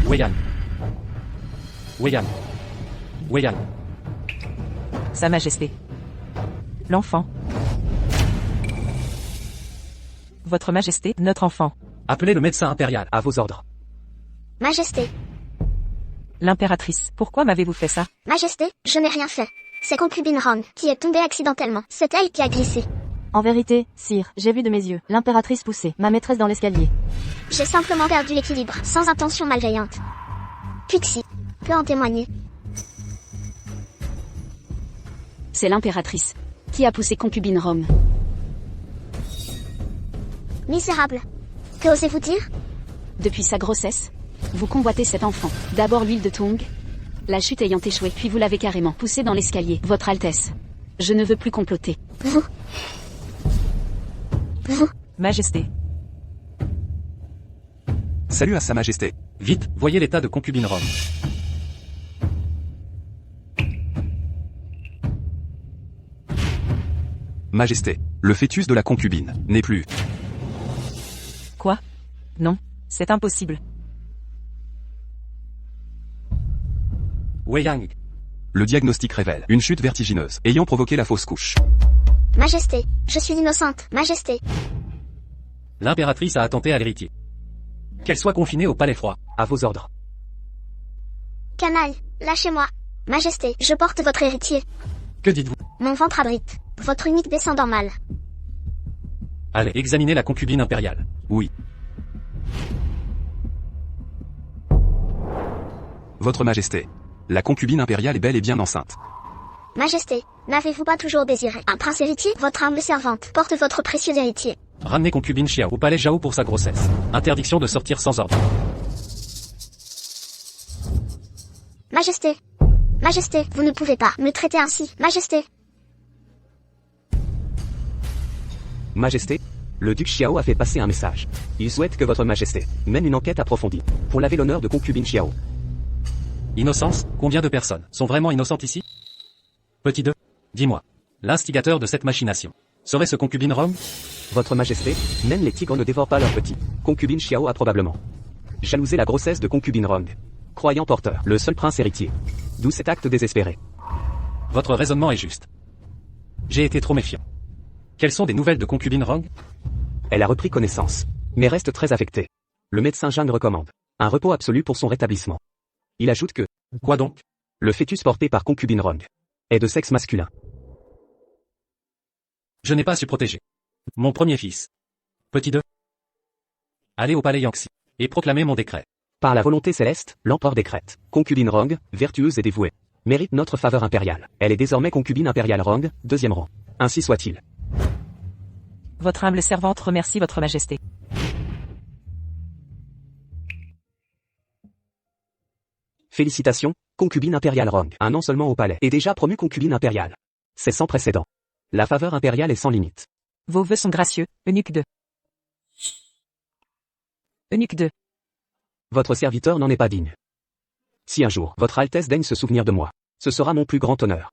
Wei Yang. Wei Yang. Wei Yang. Sa Majesté. L'enfant Votre Majesté, notre enfant. Appelez le médecin impérial. À vos ordres. Majesté, L'impératrice. Pourquoi m'avez-vous fait ça? Majesté, je n'ai rien fait. C'est concubine Rong qui est tombée accidentellement. C'est elle qui a glissé. En vérité, sire, j'ai vu de mes yeux l'impératrice pousser ma maîtresse dans l'escalier. J'ai simplement perdu l'équilibre, sans intention malveillante. Pixie peut en témoigner. C'est l'impératrice qui a poussé concubine Rome. Misérable. Que osez-vous dire? Depuis sa grossesse, vous convoitez cet enfant. D'abord l'huile de Tung, la chute ayant échoué, puis vous l'avez carrément poussé dans l'escalier. Votre Altesse, je ne veux plus comploter. Vous. Majesté. Salut à Sa Majesté. Vite, voyez l'état de concubine Rome. Majesté, le fœtus de la concubine n'est plus. Quoi? Non, c'est impossible. Wei Yang. Le diagnostic révèle une chute vertigineuse ayant provoqué la fausse couche. Majesté, je suis innocente. Majesté, L'impératrice a attenté à l'héritier. Qu'elle soit confinée au palais froid. À vos ordres. canaille, lâchez-moi. Majesté, je porte votre héritier. Que dites-vous? Mon ventre abrite votre unique descendant mâle. Allez, examinez la concubine impériale. Oui. Votre Majesté, la concubine impériale est bel et bien enceinte. Majesté, n'avez-vous pas toujours désiré un prince héritier? Votre humble servante porte votre précieux héritier. Ramenez concubine Xiao au palais Zhao pour sa grossesse. Interdiction de sortir sans ordre. Majesté. Majesté, vous ne pouvez pas me traiter ainsi. Majesté. Majesté, le duc Xiao a fait passer un message. Il souhaite que votre Majesté mène une enquête approfondie pour laver l'honneur de concubine Xiao. Innocence? Combien de personnes sont vraiment innocentes ici? Petit 2. Dis-moi. L'instigateur de cette machination serait ce concubine Rome? Votre Majesté, même les tigres ne dévorent pas leurs petits. Concubine Xiao a probablement jalousé la grossesse de concubine Rong, croyant porteur le seul prince héritier. D'où cet acte désespéré. Votre raisonnement est juste. J'ai été trop méfiant. Quelles sont des nouvelles de concubine Rong? Elle a repris connaissance, mais reste très affectée. Le médecin Zhang recommande un repos absolu pour son rétablissement. Il ajoute que Quoi donc? le fœtus porté par concubine Rong est de sexe masculin. Je n'ai pas su protéger mon premier fils. Petit 2. Allez au palais Yangxi et proclamez mon décret. Par la volonté céleste, l'empereur décrète. Concubine Rong, vertueuse et dévouée, mérite notre faveur impériale. Elle est désormais concubine impériale Rong, 2e rang. Ainsi soit-il. Votre humble servante remercie votre Majesté. Félicitations, concubine impériale Rong. Un an seulement au palais, et déjà promue concubine impériale. C'est sans précédent. La faveur impériale est sans limite. Vos vœux sont gracieux, Eunuque 2. Eunuque 2. Votre serviteur n'en est pas digne. Si un jour, votre Altesse daigne se souvenir de moi, ce sera mon plus grand honneur.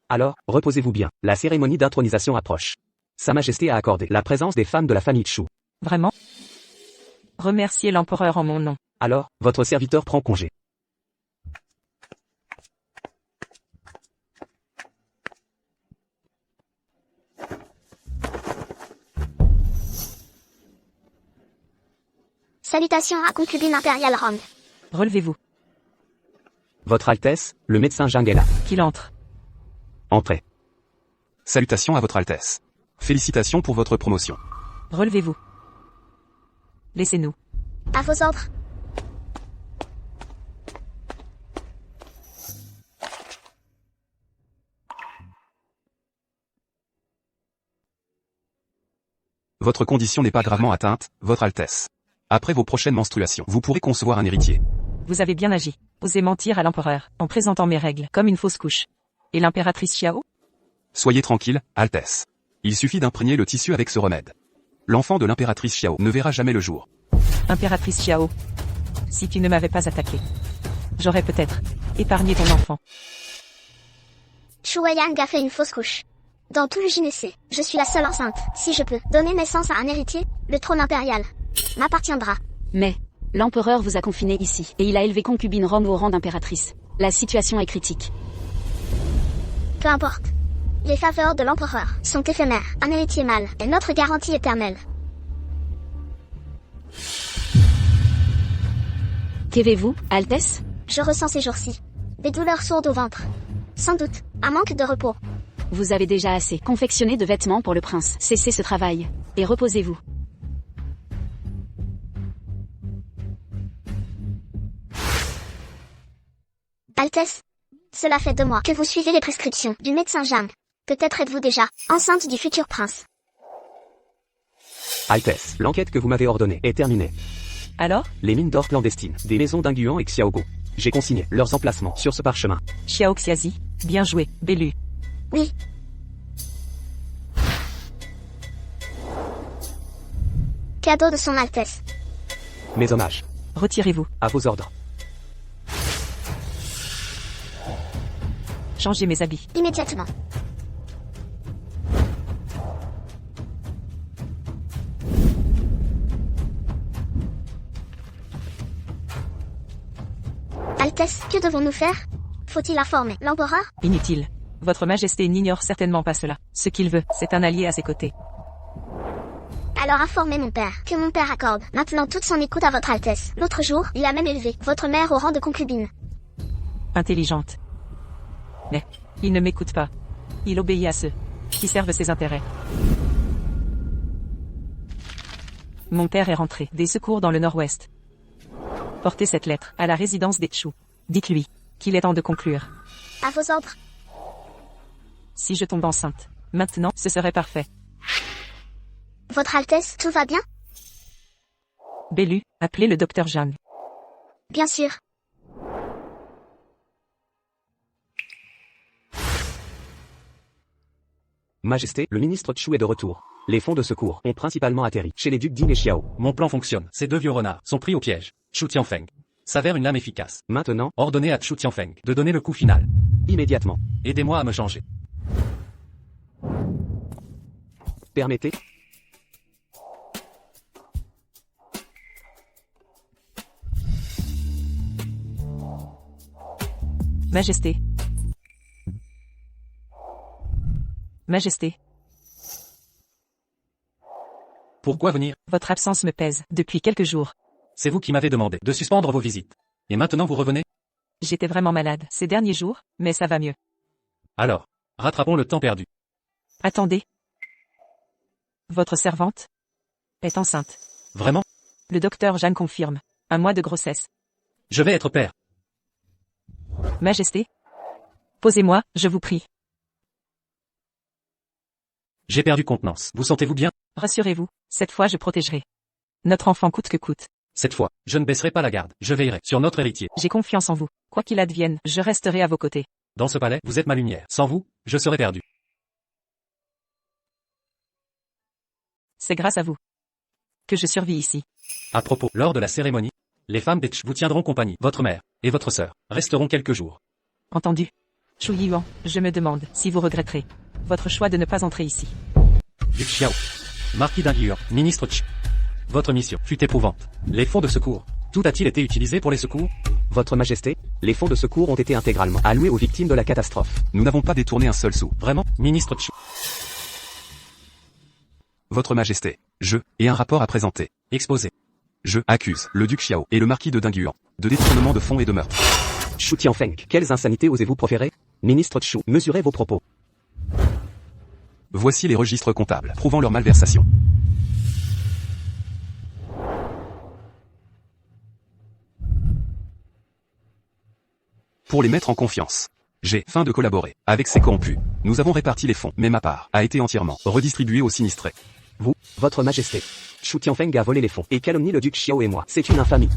Alors, reposez-vous bien, la cérémonie d'intronisation approche. Sa Majesté a accordé la présence des femmes de la famille Chu. Vraiment? Remerciez l'empereur en mon nom. Alors, votre serviteur prend congé. Salutations à concubine impériale Rong. Relevez-vous. Votre Altesse, le médecin Zhang est là. Qu'il entre. Entrez. Salutations à votre Altesse. Félicitations pour votre promotion. Relevez-vous. Laissez-nous. À vos ordres. Votre condition n'est pas gravement atteinte, votre Altesse. Après vos prochaines menstruations, vous pourrez concevoir un héritier. Vous avez bien agi. Osez mentir à l'empereur, en présentant mes règles, comme une fausse couche. Et l'impératrice Xiao? Soyez tranquille, Altesse. Il suffit d'imprégner le tissu avec ce remède. L'enfant de l'impératrice Xiao ne verra jamais le jour. Impératrice Xiao. Si tu ne m'avais pas attaqué, j'aurais peut-être épargné ton enfant. Chu Weiyang a fait une fausse couche. Dans tout le JNC, je suis la seule enceinte. Si je peux donner naissance à un héritier, le trône impérial m'appartiendra. Mais, l'empereur vous a confiné ici, et il a élevé concubine Rome au rang d'impératrice. La situation est critique. Peu importe. Les faveurs de l'empereur sont éphémères. Un héritier mâle est notre garantie éternelle. Qu'avez-vous, Altesse? Je ressens ces jours-ci des douleurs sourdes au ventre. Sans doute, un manque de repos. Vous avez déjà assez confectionné de vêtements pour le prince. Cessez ce travail. Et reposez-vous. Altesse, cela fait 2 mois que vous suivez les prescriptions du médecin Zhang. Peut-être êtes-vous déjà enceinte du futur prince. Altesse, l'enquête que vous m'avez ordonnée est terminée. Alors? Les mines d'or clandestines, des maisons d'Inguan et Xiaogo. J'ai consigné leurs emplacements sur ce parchemin. Xiao Xiazi. Bien joué, Bellu. Oui. Cadeau de son Altesse. Mes hommages. Retirez-vous. À vos ordres. Changez mes habits. Immédiatement. Altesse, que devons-nous faire? Faut-il informer l'empereur? Inutile. Votre Majesté n'ignore certainement pas cela. Ce qu'il veut, c'est un allié à ses côtés. Alors informez mon père, que mon père accorde maintenant toute son écoute à votre Altesse. L'autre jour, il a même élevé votre mère au rang de concubine. Intelligente. Mais, il ne m'écoute pas. Il obéit à ceux qui servent ses intérêts. Mon père est rentré des secours dans le nord-ouest. Portez cette lettre à la résidence des Chu. Dites-lui qu'il est temps de conclure. À vos ordres. Si je tombe enceinte, maintenant, ce serait parfait. Votre Altesse, tout va bien? Bellu, appelez le docteur Zhang. Bien sûr. Majesté, le ministre Chu est de retour. Les fonds de secours ont principalement atterri chez les ducs Din et Xiao. Mon plan fonctionne. Ces 2 vieux renards sont pris au piège. Chu Tianfeng s'avère une lame efficace. Maintenant, Ordonnez à Chu Tianfeng de donner le coup final. immédiatement. Aidez-moi à me changer. Permettez. Majesté. Majesté, Pourquoi venir? votre absence me pèse depuis quelques jours. C'est vous qui m'avez demandé de suspendre vos visites. Et maintenant vous revenez? J'étais vraiment malade ces derniers jours, mais ça va mieux. Alors, rattrapons le temps perdu. Attendez. Votre servante est enceinte. Vraiment? Le docteur Jeanne confirme. 1 mois de grossesse. Je vais être père. Majesté. Posez-moi, je vous prie. J'ai perdu contenance. Vous sentez-vous bien? Rassurez-vous, cette fois je protégerai notre enfant coûte que coûte. Cette fois, je ne baisserai pas la garde. Je veillerai sur notre héritier. J'ai confiance en vous. Quoi qu'il advienne, je resterai à vos côtés. Dans ce palais, vous êtes ma lumière. Sans vous, je serais perdu. C'est grâce à vous que je survis ici. À propos, lors de la cérémonie, les femmes des Ch vous tiendront compagnie. Votre mère et votre sœur resteront quelques jours. Entendu. Chu Yuan, je me demande si vous regretterez votre choix de ne pas entrer ici. Duc Xiao, marquis d'Inguan, ministre Ch. Votre mission fut éprouvante. Les fonds de secours, tout a-t-il été utilisé pour les secours? Votre Majesté, les fonds de secours ont été intégralement alloués aux victimes de la catastrophe. Nous n'avons pas détourné un seul sou. Vraiment, ministre Ch. Votre Majesté, je ai un rapport à présenter. Exposé. Je accuse le duc Xiao et le marquis de Dinguan de détournement de fonds et de meurtre. Chu Tianfeng, quelles insanités osez-vous proférer? Ministre Chu, mesurez vos propos. Voici les registres comptables prouvant leur malversation. Pour les mettre en confiance, j'ai fin de collaborer avec ces corrompus. Nous avons réparti les fonds, mais ma part a été entièrement redistribuée aux sinistrés. Vous, Votre Majesté, Chu Tianfeng a volé les fonds et calomnie le duc Xiao et moi. C'est une infamie.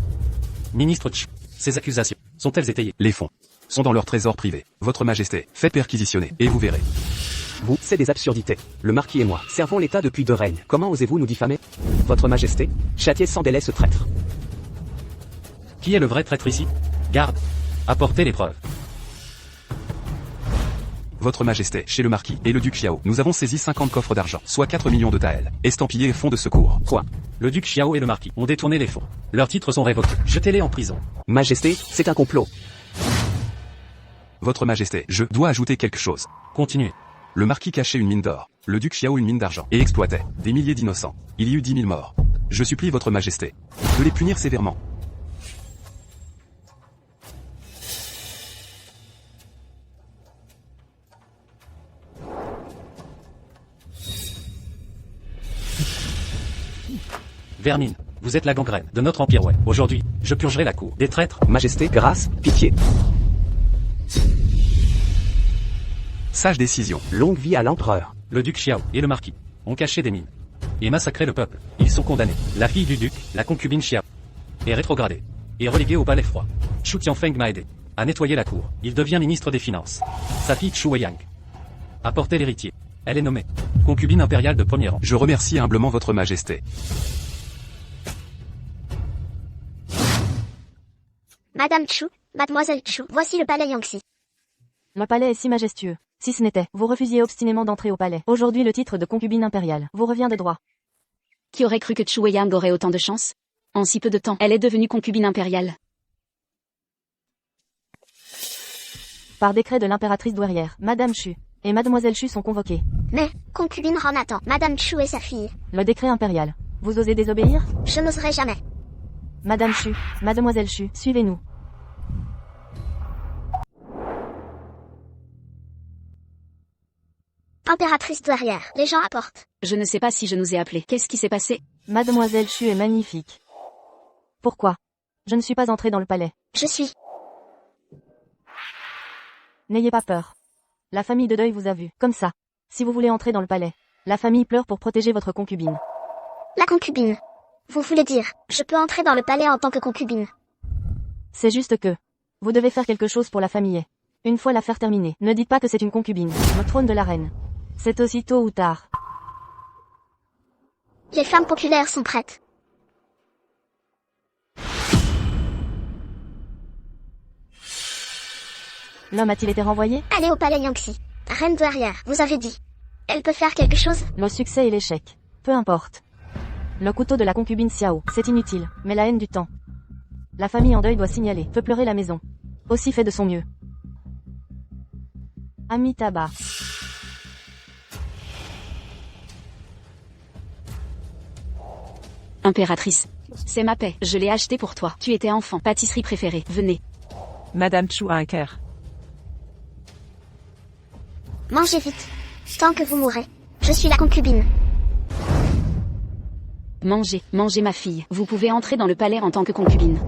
Ministre Ch, ces accusations sont-elles étayées? Les fonds sont dans leur trésor privé. Votre Majesté, faites perquisitionner et vous verrez. Vous, c'est des absurdités. Le marquis et moi servons l'État depuis 2 règnes. Comment osez-vous nous diffamer? Votre Majesté, châtiez sans délai ce traître. Qui est le vrai traître ici? Garde. Apportez les preuves. Votre Majesté, chez le marquis et le duc Xiao, nous avons saisi 50 coffres d'argent, soit 4 millions de taels, estampillés et fonds de secours. Quoi? Le duc Xiao et le marquis ont détourné les fonds. Leurs titres sont révoqués. Jetez-les en prison. Majesté, c'est un complot. Votre Majesté, je dois ajouter quelque chose. Continuez. Le marquis cachait une mine d'or, le duc Xiao une mine d'argent, et exploitait des milliers d'innocents. Il y eut 10 000 morts. Je supplie Votre Majesté de les punir sévèrement. Vermine, vous êtes la gangrène de notre empire, ouais. Aujourd'hui, je purgerai la cour des traîtres. Majesté, grâce, pitié. Sage décision. Longue vie à l'empereur. Le duc Xiao et le marquis ont caché des mines et massacré le peuple. Ils sont condamnés. La fille du duc, la concubine Xiao, est rétrogradée et reléguée au palais froid. Chu Tianfeng m'a aidé à nettoyer la cour. Il devient ministre des Finances. Sa fille Chu Weiyang a porté l'héritier. Elle est nommée concubine impériale de premier rang. Je remercie humblement votre majesté. Madame Chu, mademoiselle Chu, voici le palais Yangxi. Le palais est si majestueux. Si ce n'était, vous refusiez obstinément d'entrer au palais. Aujourd'hui le titre de concubine impériale vous revient de droit. Qui aurait cru que Chu Weiyang aurait autant de chance? En si peu de temps, elle est devenue concubine impériale. Par décret de l'impératrice douairière, Madame Chu et Mademoiselle Chu sont convoquées. Mais, concubine Ran attend, Madame Chu et sa fille. Le décret impérial. Vous osez désobéir? Je n'oserai jamais. Madame Chu, Mademoiselle Chu, suivez-nous. Impératrice douairière, les gens apportent. Je ne sais pas si je nous ai appelés. Qu'est-ce qui s'est passé? Mademoiselle Chu est magnifique. Pourquoi? Je ne suis pas entrée dans le palais. Je suis. N'ayez pas peur. La famille de deuil vous a vu. Comme ça. Si vous voulez entrer dans le palais, la famille pleure pour protéger votre concubine. La concubine. Vous voulez dire, je peux entrer dans le palais en tant que concubine. C'est juste que vous devez faire quelque chose pour la famille. Une fois l'affaire terminée, ne dites pas que c'est une concubine. Le trône de la reine. C'est aussi tôt ou tard. Les femmes populaires sont prêtes. L'homme a-t-il été renvoyé? Allez au palais Yangxi. Reine douairière, vous avez dit. Elle peut faire quelque chose? Le succès et l'échec. Peu importe. Le couteau de la concubine Xiao, c'est inutile, mais la haine du temps. La famille en deuil doit signaler, peut pleurer la maison. Aussi fait de son mieux. Amitabha. Impératrice. C'est ma paix. Je l'ai acheté pour toi. Tu étais enfant. Pâtisserie préférée. Venez. Madame Chu a un cœur. Mangez vite. Tant que vous mourrez. Je suis la concubine. Mangez, mangez ma fille. Vous pouvez entrer dans le palais en tant que concubine.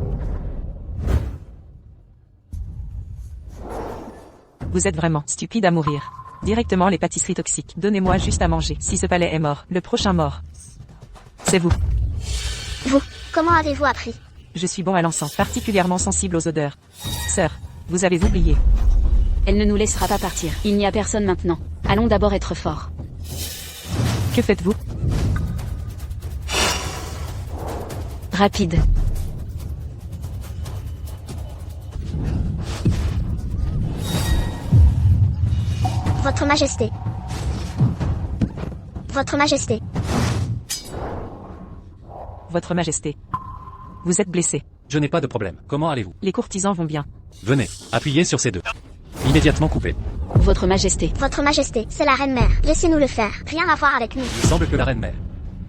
Vous êtes vraiment stupide à mourir. Directement les pâtisseries toxiques. Donnez-moi juste à manger. Si ce palais est mort, le prochain mort, c'est vous. Vous, comment avez-vous appris? Je suis bon à l'encens, particulièrement sensible aux odeurs. Sœur, vous avez oublié. Elle ne nous laissera pas partir. Il n'y a personne maintenant. Allons d'abord être forts. Que faites-vous? Rapide. Votre Majesté. Votre Majesté. Votre Majesté. Vous êtes blessé. Je n'ai pas de problème. Comment allez-vous? Les courtisans vont bien. Venez, appuyez sur ces deux. Immédiatement coupez. Votre Majesté. Votre Majesté, c'est la reine-mère. Laissez-nous le faire. Rien à voir avec nous. Il semble que la reine mère.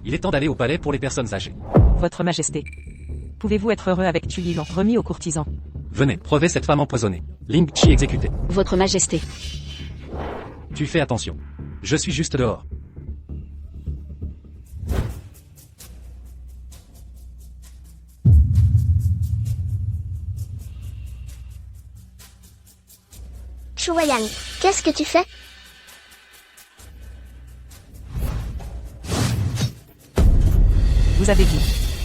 Il est temps d'aller au palais pour les personnes âgées. Votre Majesté. Pouvez-vous être heureux avec Tu Yilan, remis aux courtisans? Venez, prenez cette femme empoisonnée. Ling Chi exécutée. Votre Majesté. Tu fais attention. Je suis juste dehors. Chu Weiyang, qu'est-ce que tu fais? Vous avez dit.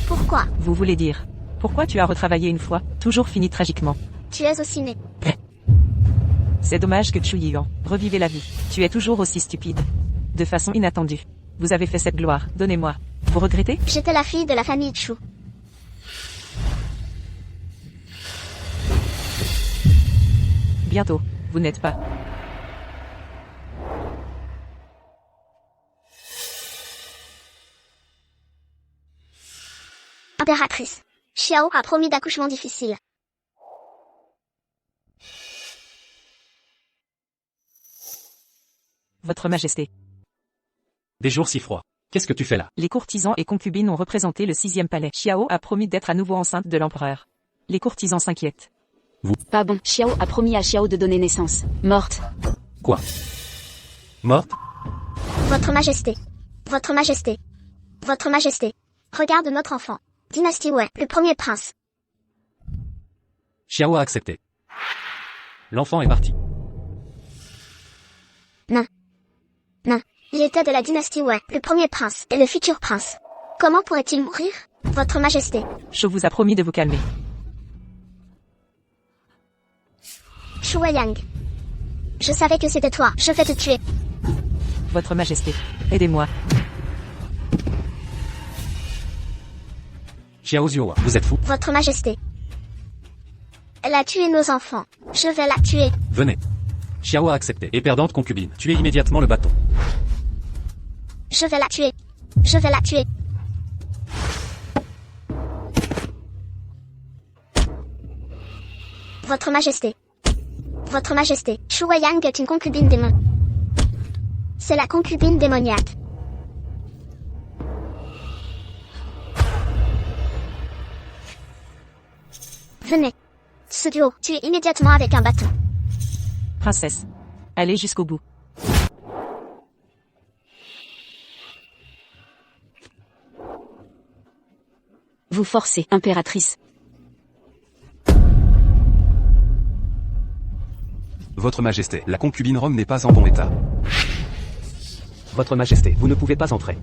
Pourquoi? Vous voulez dire. Pourquoi tu as retravaillé une fois, toujours fini tragiquement? Tu es au ciné. C'est dommage que Chu Yilan, revivez la vie. Tu es toujours aussi stupide. De façon inattendue. Vous avez fait cette gloire, donnez-moi. Vous regrettez? J'étais la fille de la famille Chu. Bientôt. Vous n'êtes pas. Impératrice. Xiao a promis d'accouchement difficile. Votre Majesté. Des jours si froids. Qu'est-ce que tu fais là? Les courtisans et concubines ont représenté le 6e palais. Xiao a promis d'être à nouveau enceinte de l'empereur. Les courtisans s'inquiètent. Pas bon. Xiao a promis à Xiao de donner naissance. Morte. Quoi? Morte? Votre Majesté. Votre Majesté. Votre Majesté. Regarde notre enfant. Dynastie Wei, le premier prince. Xiao a accepté. L'enfant est parti. Non. Il était de la dynastie Wei, le premier prince, et le futur prince. Comment pourrait-il mourir? Votre Majesté. Shu vous a promis de vous calmer. Shu Weiyang. Je savais que c'était toi, je vais te tuer. Votre Majesté, aidez-moi. Xiao Zhuo, vous êtes fou? Votre Majesté. Elle a tué nos enfants. Je vais la tuer. Venez. Xiao a accepté. Et perdante concubine, tuez immédiatement le bâton. Je vais la tuer. Je vais la tuer. Votre Majesté. Votre Majesté, Shu Weiyang est une concubine démon. C'est la concubine démoniaque. Venez. Ce duo, tuez immédiatement avec un bâton. Princesse. Allez jusqu'au bout. Vous forcez, impératrice. Votre Majesté, la concubine Rome n'est pas en bon état. Votre Majesté, vous ne pouvez pas entrer.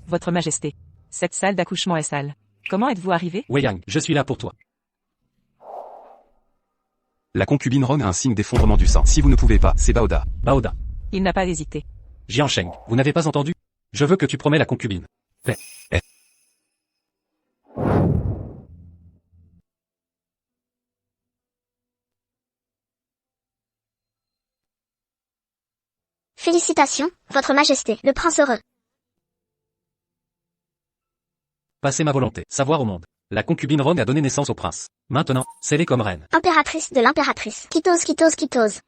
Votre Majesté. Cette salle d'accouchement est sale. Comment êtes-vous arrivé? Weiyang, je suis là pour toi. La concubine Rome a un signe d'effondrement du sang. Si vous ne pouvez pas, c'est Baoda. Baoda. Il n'a pas hésité. Jiansheng, vous n'avez pas entendu? Je veux que tu promets la concubine. Paix. Félicitations, Votre Majesté, le prince heureux. Passez ma volonté, savoir au monde. La concubine Rome a donné naissance au prince. Maintenant, scellez comme reine. Impératrice de l'impératrice. Kitose, kitose, kitose.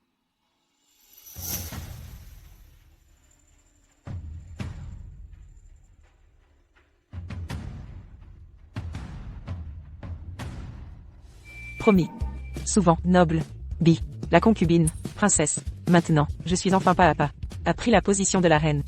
Promis. Souvent, noble. Bi. La concubine. Princesse. Maintenant, je suis enfin pas à pas. A pris la position de la reine.